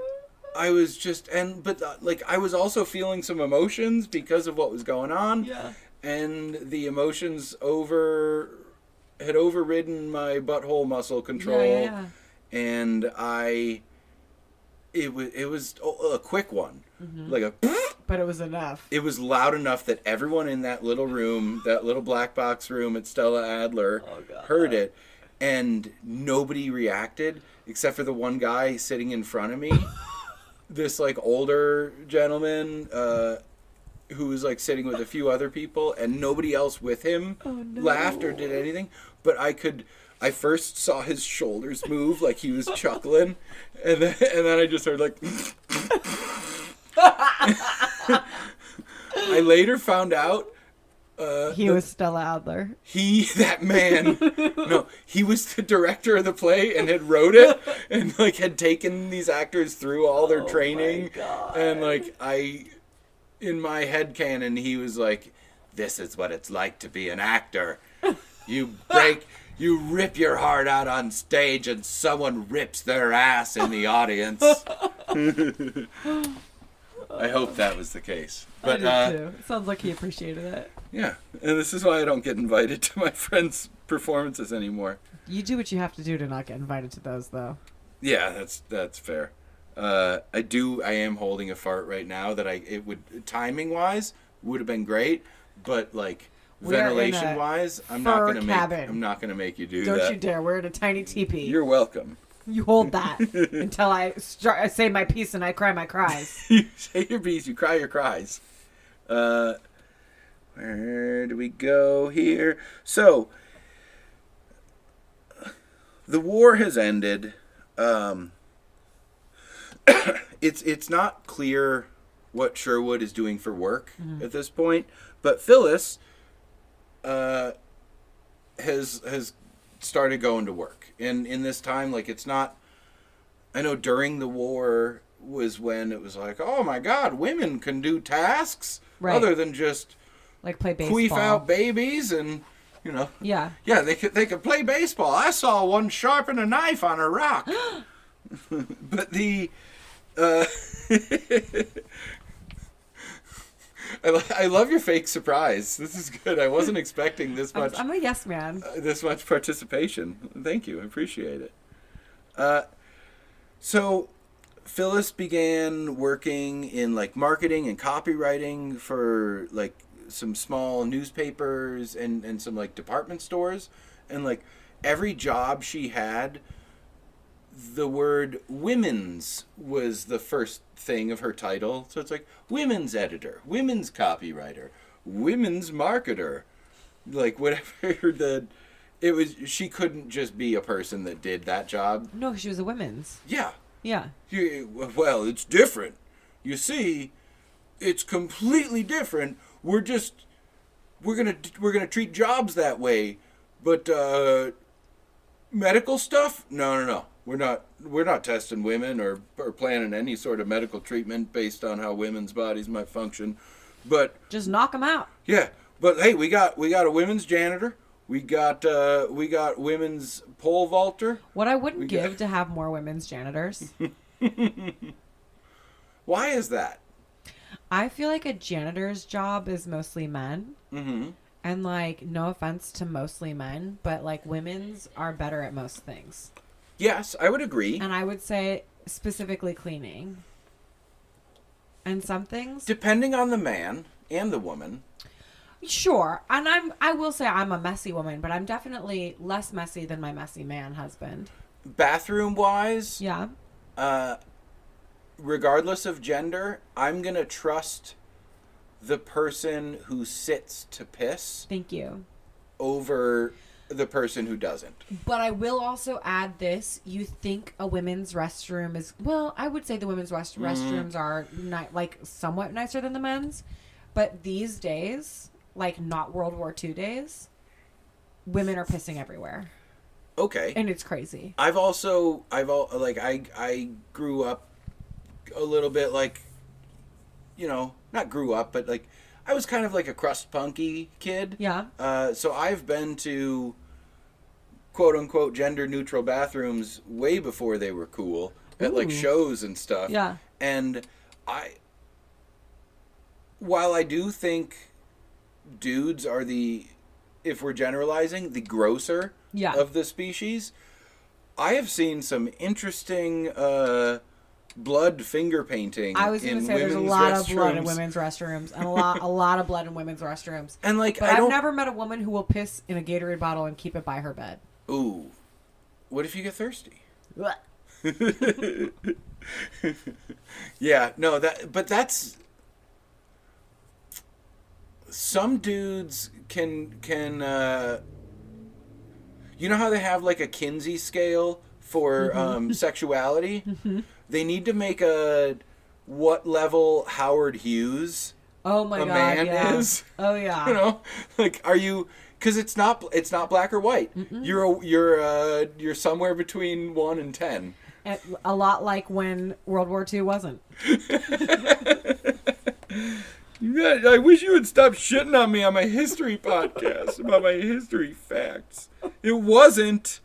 I was just, I was also feeling some emotions because of what was going on. Yeah. And the emotions had overridden my butthole muscle control. Yeah. And it was a quick one. Mm-hmm. Like a But it was enough. It was loud enough that everyone in that little room, that little black box room at Stella Adler, heard it, and nobody reacted except for the one guy sitting in front of me. This like older gentleman who was like sitting with a few other people, and nobody else with him laughed or did anything. But I first saw his shoulders move like he was chuckling, and then I just heard like. I later found out he was Stella Adler. That man, no, he was the director of the play and had wrote it and like had taken these actors through all their training. And like in my headcanon, he was like, "This is what it's like to be an actor. You rip your heart out on stage and someone rips their ass in the audience." I hope that was the case. But I did too. It sounds like he appreciated it. Yeah, and this is why I don't get invited to my friends' performances anymore. You do what you have to do to not get invited to those, though. Yeah, that's fair. I am holding a fart right now that it would, timing wise, would have been great, but like ventilation wise, I'm not gonna make you do that. Don't you dare! We're in a tiny teepee. You're welcome. You hold that until I say my piece and I cry my cries. You say your piece, you cry your cries. Where do we go here? So, the war has ended. It's not clear what Sherwood is doing for work at this point, but Phyllis has started going to work. And in this time, like, it's not... I know during the war was when it was like, oh my God, women can do tasks other than just... Like play baseball. Queef out babies and, you know... Yeah. Yeah, they could play baseball. I saw one sharpen a knife on a rock. But the... I love your fake surprise. This is good. I wasn't expecting this much. I'm a yes man. This much participation. Thank you. I appreciate it. So Phyllis began working in like marketing and copywriting for like some small newspapers and some like department stores, and like every job she had, the word women's was the first thing of her title. So it's like women's editor, women's copywriter, women's marketer, like whatever it was. She couldn't just be a person that did that job. No, she was a women's. Yeah. Yeah. Well, it's different. You see, it's completely different. We're gonna treat jobs that way, but medical stuff? No. We're not testing women or planning any sort of medical treatment based on how women's bodies might function. But just knock them out. Yeah, but hey, we got a women's janitor. We got women's pole vaulter. What I wouldn't give to have more women's janitors. Why is that? I feel like a janitor's job is mostly men. Mm-hmm. And like, no offense to mostly men, but like women's are better at most things. Yes, I would agree. And I would say specifically cleaning. And some things. Depending on the man and the woman. Sure. And I will say I'm a messy woman, but I'm definitely less messy than my messy man husband. Bathroom wise. Yeah. Regardless of gender, I'm going to trust the person who sits to piss. Thank you. Over the person who doesn't. But I will also add this. You think a women's restroom is... Well, I would say the women's restrooms are like somewhat nicer than the men's. But these days, like not World War II days, women are pissing everywhere. Okay. And it's crazy. I grew up a little bit like, you know, not grew up, but like I was kind of like a crust punky kid. Yeah. So I've been to quote unquote gender neutral bathrooms way before they were cool at like shows and stuff. Yeah. And while I do think dudes are if we're generalizing, the grosser of the species, I have seen some interesting blood finger painting. I was going to in say there's a women's lot of blood in restrooms. women's restrooms, and a lot of blood in women's restrooms. And like, But I I've don't. never met a woman who will piss in a Gatorade bottle and keep it by her bed. Ooh, what if you get thirsty? Yeah, no, but that's some dudes can you know how they have like a Kinsey scale for sexuality? They need to make a what level Howard Hughes Oh my a god, man yeah. is. Oh yeah. You know, like, are you? Because it's not black or white. You're somewhere between 1 and 10. A lot like when World War II wasn't. I wish you would stop shitting on me on my history podcast about my history facts. It wasn't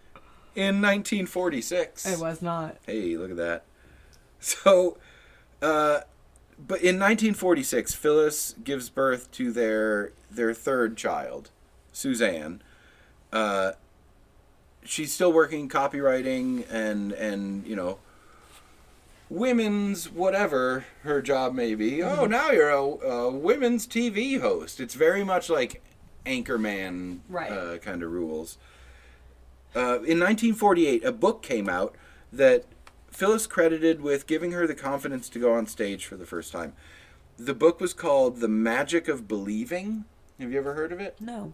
in 1946. It was not. Hey, look at that. So, but in 1946, Phyllis gives birth to their third child, Suzanne. She's still working copywriting and women's whatever her job may be. Mm-hmm. Oh, now you're a women's TV host. It's very much like Anchorman kind of rules. In 1948, a book came out that Phyllis credited with giving her the confidence to go on stage for the first time. The book was called The Magic of Believing. Have you ever heard of it? No.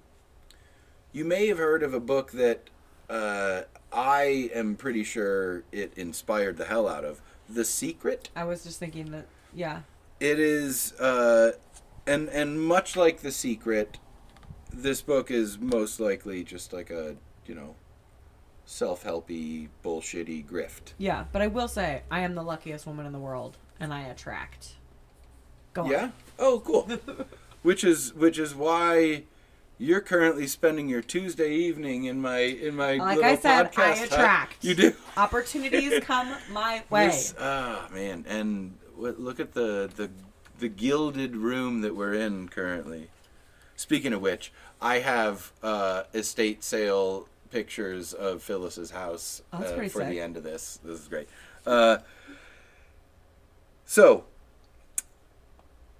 You may have heard of a book that I am pretty sure it inspired the hell out of. The Secret. I was just thinking that, yeah. It is, and much like The Secret, this book is most likely just like a, self-helpy, bullshitty grift. Yeah, but I will say, I am the luckiest woman in the world, and I attract. Go on. Yeah? Oh, cool. which is why you're currently spending your Tuesday evening in my Like little I said, podcast. I attract. You do. Opportunities come my way. Man, and look at the gilded room that we're in currently. Speaking of which, I have estate sale pictures of Phyllis's house for sick. The end of this. This is great. So,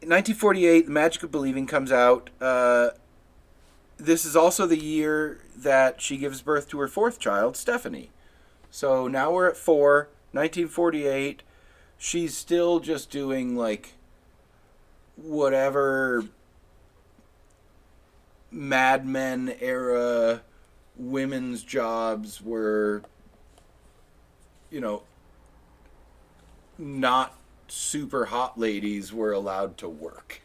in 1948, The Magic of Believing comes out. This is also the year that she gives birth to her fourth child, Stephanie. So now we're at 4, 1948. She's still just doing, like, whatever Mad Men era women's jobs were, not super hot ladies were allowed to work.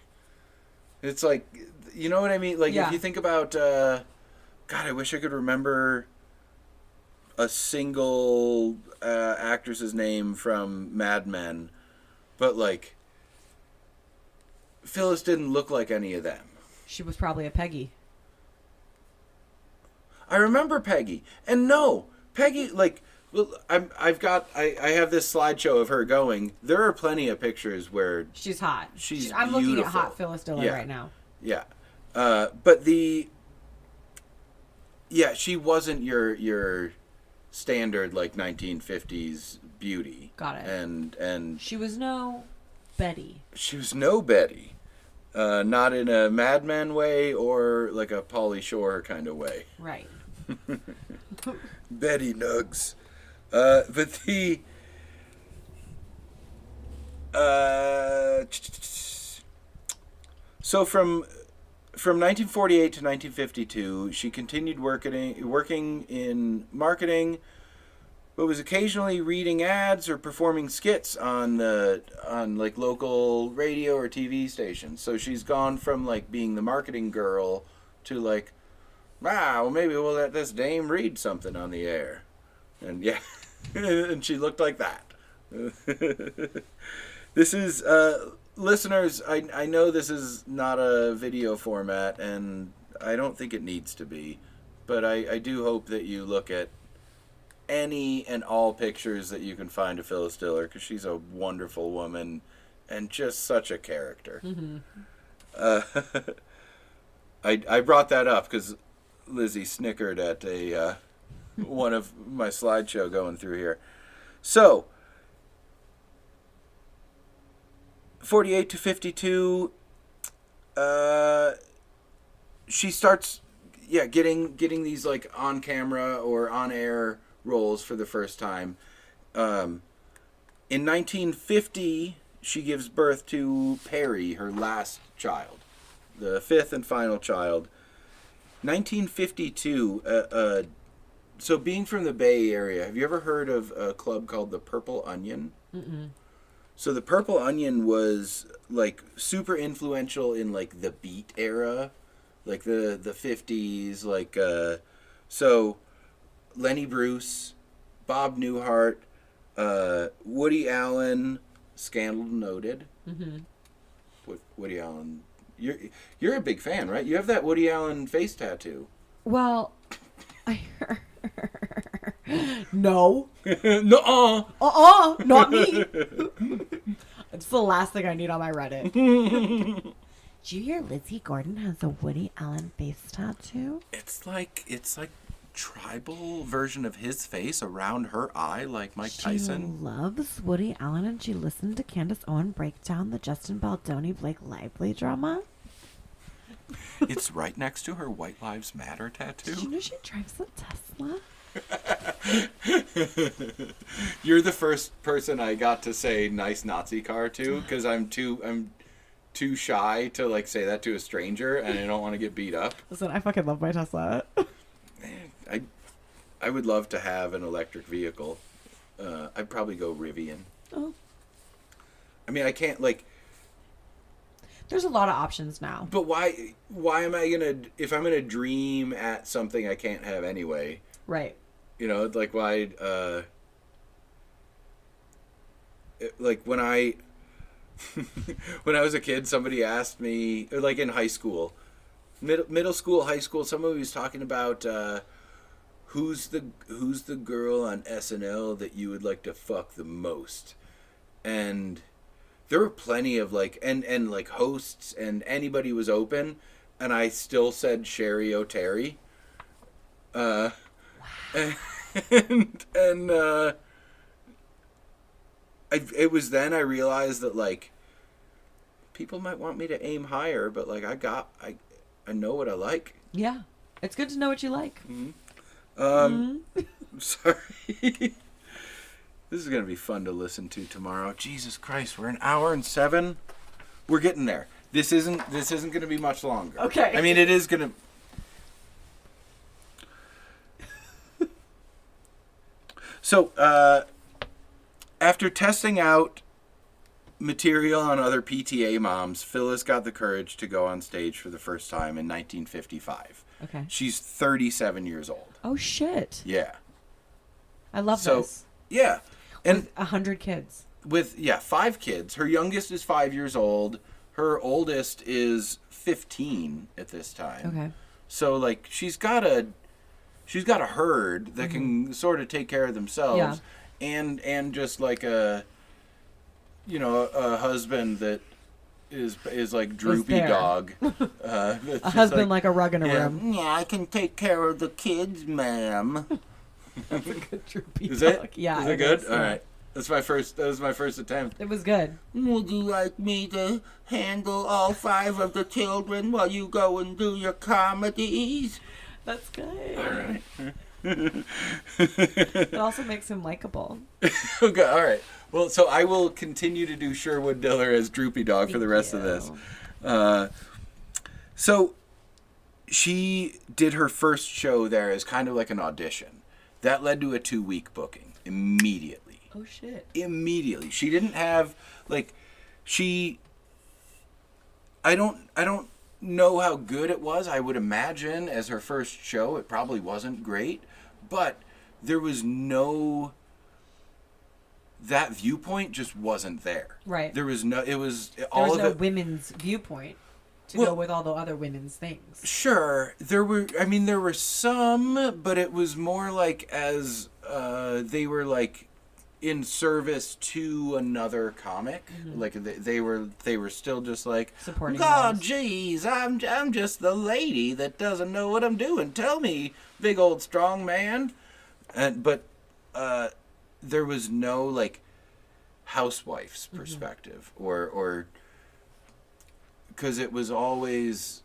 It's like, you know what I mean? Like, if you think about, God, I wish I could remember a single actress's name from Mad Men, but, like, Phyllis didn't look like any of them. She was probably a Peggy. I remember Peggy. And no, Peggy, like, well, I have this slideshow of her going. There are plenty of pictures where she's hot. She's I'm beautiful. looking at hot Phyllis Diller right now. Yeah. But she wasn't your standard, like, 1950s beauty. Got it. And she was no Betty. She was no Betty. Not in a Mad Men way or like a Pauly Shore kind of way. Right. Betty Nugs. But the... So from 1948 to 1952, she continued working in marketing, but was occasionally reading ads or performing skits on like local radio or TV stations. So she's gone from like being the marketing girl to like, well, maybe we'll let this dame read something on the air. And yeah, and she looked like that. This is, listeners, I know this is not a video format, and I don't think it needs to be, but I do hope that you look at any and all pictures that you can find of Phyllis Diller, because she's a wonderful woman and just such a character. Mm-hmm. I brought that up because Lizzie snickered at one of my slideshow going through here. So, 48 to 52, she starts, getting these like on camera or on air roles for the first time. In 1950, she gives birth to Perry, her last child, the fifth and final child. 1952. So being from the Bay Area, have you ever heard of a club called the Purple Onion? Mm-mm. So the Purple Onion was like super influential in like the beat era, like the 50s, like so Lenny Bruce, Bob Newhart, Woody Allen, Scandal noted. Mm-hmm. Woody Allen, you're a big fan, right? You have that Woody Allen face tattoo. Well, no. No. Not me. It's the last thing I need on my Reddit. Did you hear Lizzie Gordon has a Woody Allen face tattoo? It's like tribal version of his face around her eye, like Mike Tyson. She loves Woody Allen, and she listened to Candace Owen break down the Justin Baldoni Blake Lively drama. It's right next to her White Lives Matter tattoo. Did you know she drives a Tesla? You're the first person I got to say nice Nazi car to, because I'm too shy to like say that to a stranger, and I don't want to get beat up. Listen, I fucking love my Tesla. I would love to have an electric vehicle. I'd probably go Rivian. Oh. I mean, I can't like. There's a lot of options now. But why am I gonna, if I'm gonna dream at something I can't have anyway? Right. You know, like why? Like when I was a kid, somebody asked me, or like in high school, middle school, high school, somebody was talking about who's the girl on SNL that you would like to fuck the most, and there were plenty of like and like hosts, and anybody was open, and I still said Sherry O'Terry. Wow. And it was then I realized that like people might want me to aim higher, but like I know what I like. Yeah, it's good to know what you like. Sorry. This is gonna be fun to listen to tomorrow. Jesus Christ, we're an hour and 7. We're getting there. This isn't gonna be much longer. Okay. I mean, it is gonna. So, after testing out material on other PTA moms, Phyllis got the courage to go on stage for the first time in 1955. Okay. She's 37 years old. Oh shit. Yeah. I love this. Yeah. And with 100 kids. With 5 kids. Her youngest is 5 years old. Her oldest is 15 at this time. Okay. So like she's got a herd that can sort of take care of themselves, and just like a husband that is like droopy dog. A husband like a rug in a room. Yeah, I can take care of the kids, ma'am. That's a good droopy Is dog. it? Yeah. Is it good? Is, All right. That was my first attempt. It was good. Would you like me to handle all 5 of the children while you go and do your comedies? That's good. All right. It also makes him likable. Okay, all right. Well, so I will continue to do Sherwood Diller as Droopy Dog for the rest of this. So she did her first show there as kind of like an audition. That led to a 2-week booking immediately. Oh, shit. Immediately. She didn't have, like, I don't know how good it was. I would imagine as her first show it probably wasn't great, but there was that viewpoint just wasn't there. Right. There was no women's viewpoint to go with all the other women's things. Sure, there were some, but it was more like as they were like in service to another comic. Like they were still just like supporting. Oh, geez, I'm just the lady that doesn't know what I'm doing. Tell me, big old strong man. But there was no like Housewife's perspective or because it was always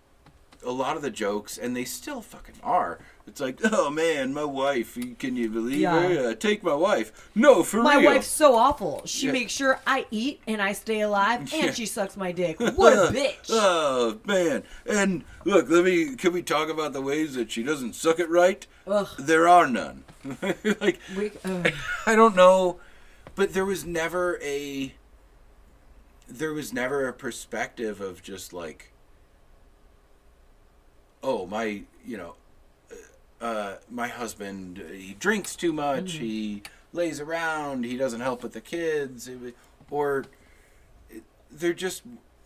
a lot of the jokes, and they still fucking are. It's like, oh man, my wife, can you believe her? Take my wife. No, for my real. wife's so awful. She Yeah. makes sure I eat and I stay alive, and Yeah. she sucks my dick. What a bitch. Oh man. And look, can we talk about the ways that she doesn't suck it right? Ugh. There are none. Like, I don't know, but there was never a perspective of just like, oh, my, my husband, he drinks too much, he lays around, he doesn't help with the kids,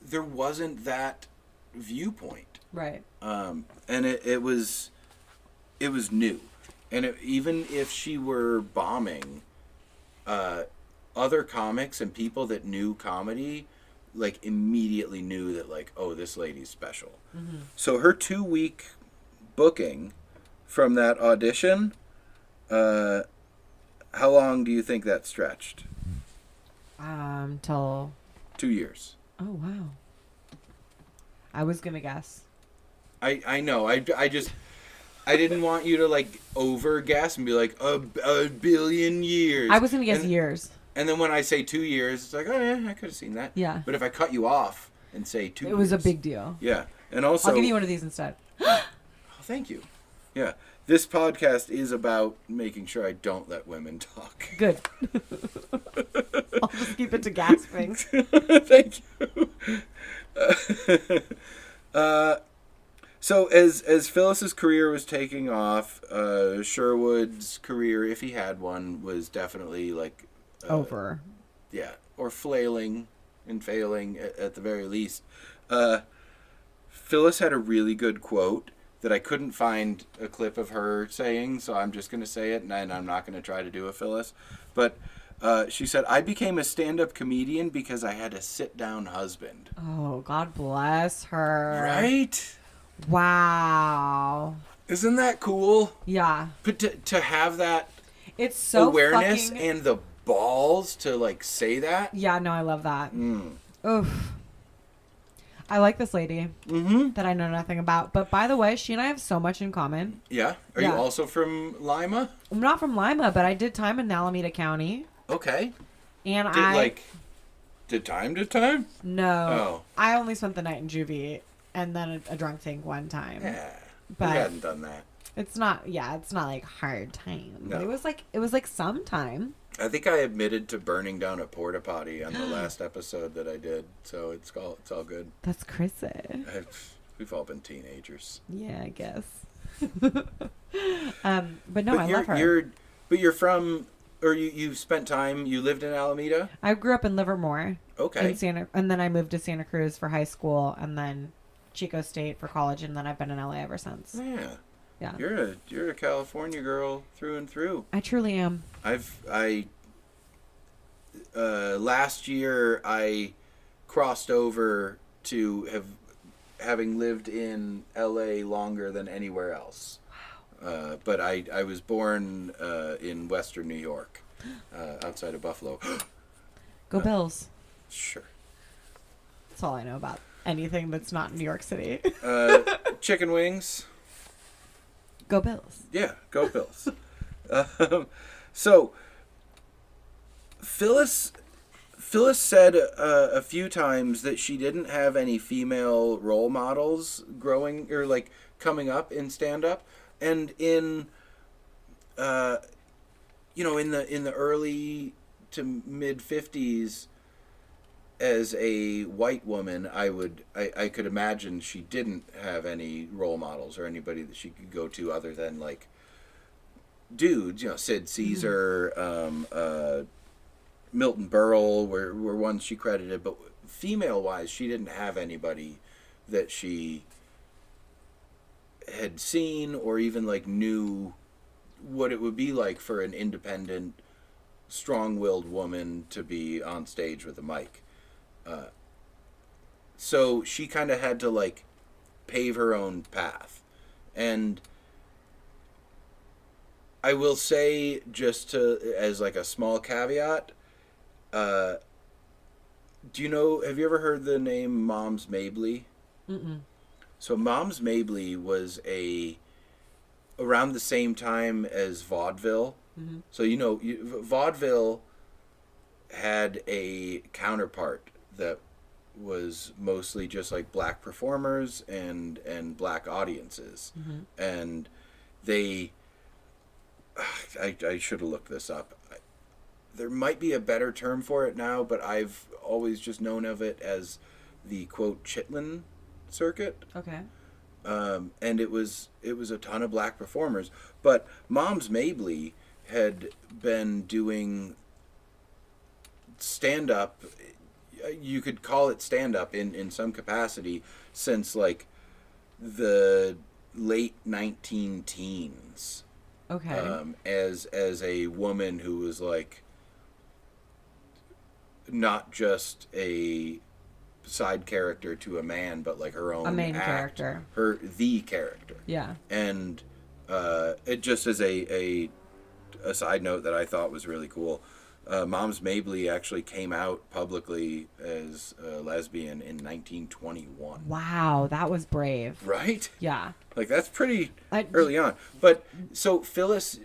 there wasn't that viewpoint. Right. And it was new. And even if she were bombing, other comics and people that knew comedy, like, immediately knew that, like, oh, this lady's special. Mm-hmm. So her 2-week booking from that audition, how long do you think that stretched? Till 2 years. Oh wow. I was gonna guess. I know. I didn't want you to, like, over guess and be like a billion years. I was gonna guess years. And then when I say 2 years, it's like, oh yeah, I could have seen that. Yeah. But if I cut you off and say 2 years. It was a big deal. Yeah. And also, I'll give you one of these instead. oh, thank you. Yeah. This podcast is about making sure I don't let women talk. Good. I'll just keep it to gasping. Thank you. So as Phyllis's career was taking off, Sherwood's career, if he had one, was definitely like Over. Yeah, or flailing and failing at the very least. Phyllis had a really good quote that I couldn't find a clip of her saying, so I'm just going to say it, and I'm not going to try to do a Phyllis. But she said, I became a stand-up comedian because I had a sit-down husband. Oh, God bless her. Right? Wow. Isn't that cool? Yeah. But to have that It's so awareness fucking... and the balls to, like, say that. Yeah, no, I love that. Oof. I like this lady that I know nothing about. But by the way, she and I have so much in common. Yeah? Are you also from Lima? I'm not from Lima, but I did time in Alameda County. Okay. And Did time? No. Oh. I only spent the night in juvie and then a drunk tank one time. Yeah. But we hadn't done that. It's not like hard time. No. But it was like some time. I think I admitted to burning down a porta potty on the last episode that I did, so it's all good. That's crazy. We've all been teenagers. Yeah, I guess. But no, I love her. You're from, or you spent time. You lived in Alameda. I grew up in Livermore. Okay. And then I moved to Santa Cruz for high school, and then Chico State for college, and then I've been in LA ever since. Yeah. Yeah. You're a California girl through and through. I truly am. Last year I crossed over to having lived in LA longer than anywhere else. Wow. But I was born in Western New York, outside of Buffalo. Go Bills. Sure. That's all I know about anything that's not New York City. Chicken wings. Go Bills. Yeah, go Bills. So, Phyllis said a few times that she didn't have any female role models growing or like coming up in stand-up, and in in the early to mid 50s, as a white woman, I could imagine she didn't have any role models or anybody that she could go to other than like dudes, Sid Caesar, Milton Berle were ones she credited, but female wise, she didn't have anybody that she had seen or even like knew what it would be like for an independent, strong-willed woman to be on stage with a mic. So she kind of had to like pave her own path. And I will say, just as like a small caveat, have you ever heard the name Moms Mabley? Mm-mm. So Moms Mabley was around the same time as vaudeville. Mm-hmm. So vaudeville had a counterpart that was mostly just like black performers and black audiences, Mm-hmm. and they. I should have looked this up. There might be a better term for it now, but I've always just known of it as the quote Chitlin circuit. Okay. And it was a ton of black performers. But Moms Mabley had been doing stand up. You could call it stand up in some capacity since like the late 19 teens. Okay. As a woman who was like not just a side character to a man, but like her own A main act, character. the character. Yeah. And it just as a side note that I thought was really cool. Moms Mabley actually came out publicly as a lesbian in 1921. Wow, that was brave. Right? Yeah. Like that's pretty early on. But so Phyllis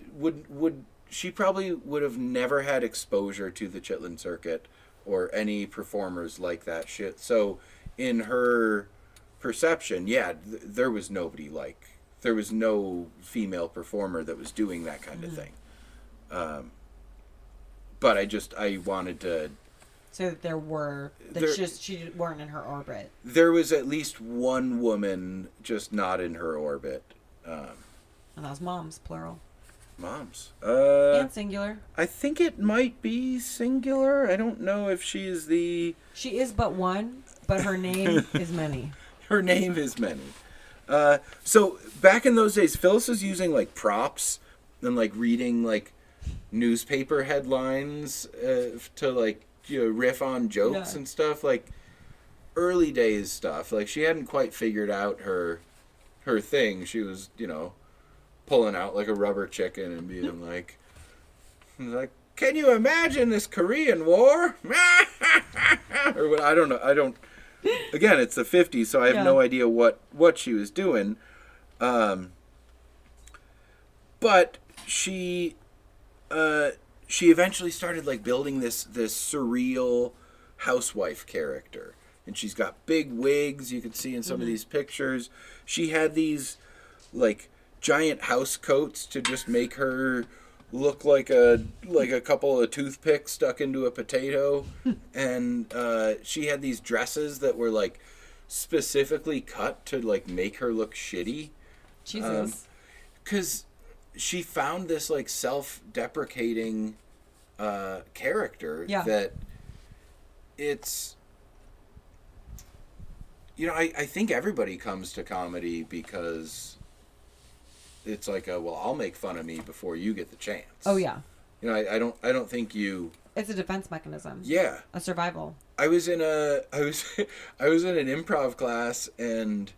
she probably would have never had exposure to the Chitlin circuit or any performers like that shit. So in her perception, there was nobody there was no female performer that was doing that kind of thing. But I wanted to. So that she weren't in her orbit. There was at least one woman just not in her orbit. And that was moms, plural. Moms. And singular. I think it might be singular. I don't know if she is the. She is but one, but her name is many. Her name is many. So back in those days, Phyllis was using like props and like reading like newspaper headlines to like riff on jokes and stuff, like early days stuff. Like she hadn't quite figured out her thing. She was pulling out like a rubber chicken and being like can you imagine this Korean War? Or what? I don't know. Again, it's the 50s, so I have no idea what she was doing. But she eventually started like building this surreal housewife character, and she's got big wigs. You can see in some of these pictures. She had these like giant house coats to just make her look like a couple of toothpicks stuck into a potato, and she had these dresses that were like specifically cut to like make her look shitty. Jesus. 'Cause she found this like self-deprecating character that it's I think everybody comes to comedy because it's like I'll make fun of me before you get the chance. Oh yeah. I don't think you. It's a defense mechanism. Yeah. A survival. I was in an improv class, and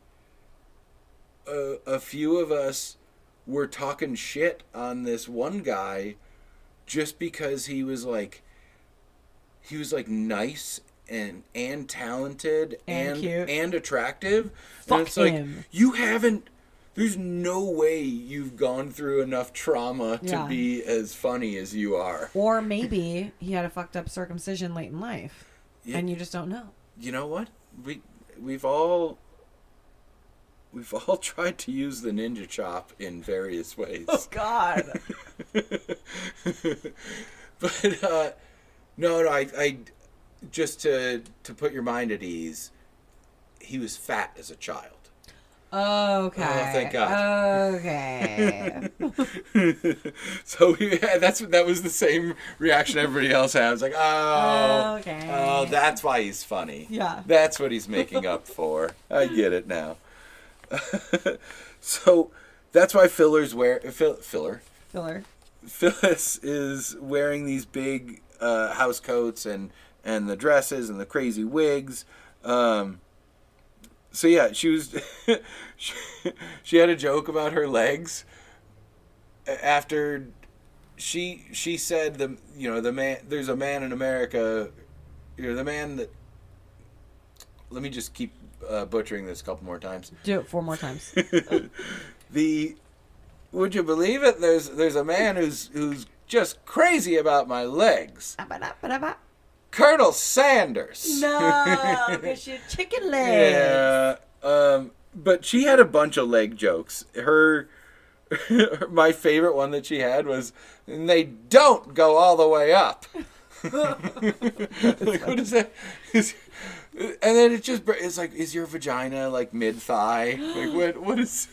a few of us were talking shit on this one guy just because he was like nice and talented and cute and attractive. Fuck and it's him. like you haven't. There's no way you've gone through enough trauma to be as funny as you are. Or maybe he had a fucked up circumcision late in life, and you just don't know. You know what? We've all tried to use the ninja chop in various ways. Oh God. But no, I just to put your mind at ease, he was fat as a child. Okay. Oh, thank God. Okay. So that was the same reaction everybody else had. I was like, okay. Oh, that's why he's funny. Yeah. That's what he's making up for. I get it now. So that's why Phyllis is wearing these big house coats and the dresses and the crazy wigs. So yeah, she was. she had a joke about her legs. After she said the man, there's a man in America. The man that. Let me just keep butchering this a couple more times. Do it 4 more times. Would you believe it? There's a man who's just crazy about my legs. Colonel Sanders. No, because you're chicken legs. Yeah. But she had a bunch of leg jokes. My favorite one that she had was, and they don't go all the way up. Like, what is that? And then it's like, is your vagina like mid-thigh? Like, what is...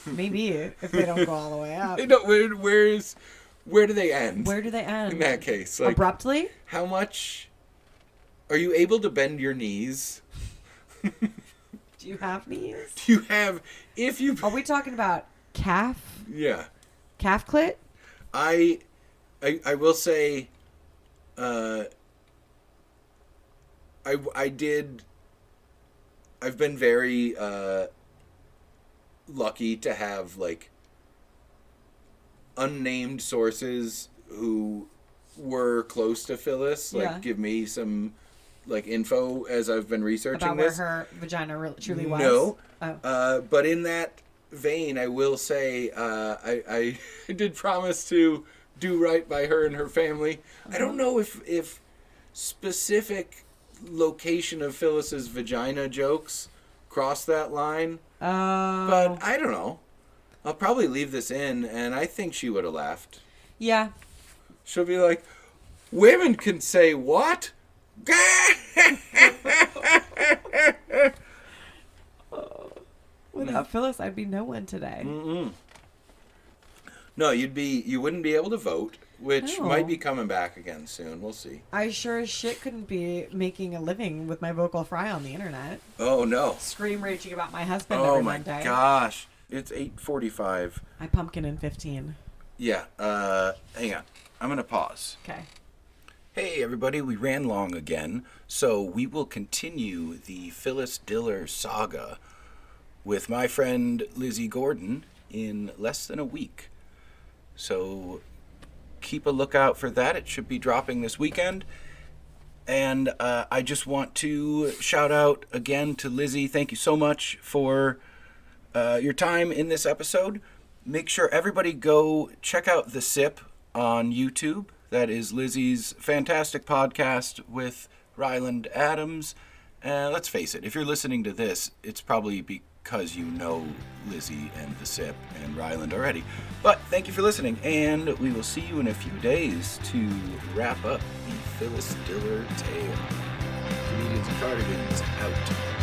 Maybe, if they don't go all the way up. They don't, where do they end? Where do they end? In that case. Like, abruptly? How much... Are you able to bend your knees? Do you have knees? Do you have... If you... Are we talking about calf? Yeah. Calf clit? I will say... I've been very lucky to have like unnamed sources who were close to Phyllis give me some like info as I've been researching about this. Where her vagina truly was? No. Oh. But in that vein, I will say I did promise to do right by her and her family. I don't know if specific location of Phyllis's vagina jokes cross that line. But I don't know. I'll probably leave this in, and I think she would have laughed. Yeah. She'll be like, women can say what? Without Phyllis, I'd be no one today. Mm-mm. No, you wouldn't be able to vote, which might be coming back again soon. We'll see. I sure as shit couldn't be making a living with my vocal fry on the internet. Oh, no. Scream raging about my husband every Monday. Oh, my gosh. It's 8:45. I pumpkin in 15. Yeah. Hang on. I'm going to pause. Okay. Hey, everybody. We ran long again, so we will continue the Phyllis Diller saga with my friend Lizzie Gordon in less than a week. So keep a lookout for that. It should be dropping this weekend. And I just want to shout out again to Lizzie. Thank you so much for your time in this episode. Make sure everybody go check out The Sip on YouTube. That is Lizzie's fantastic podcast with Ryland Adams. Let's face it, if you're listening to this, it's probably because you know Lizzie and The Sip and Ryland already. But thank you for listening, and we will see you in a few days to wrap up the Phyllis Diller tale. Comedians and Cardigans out.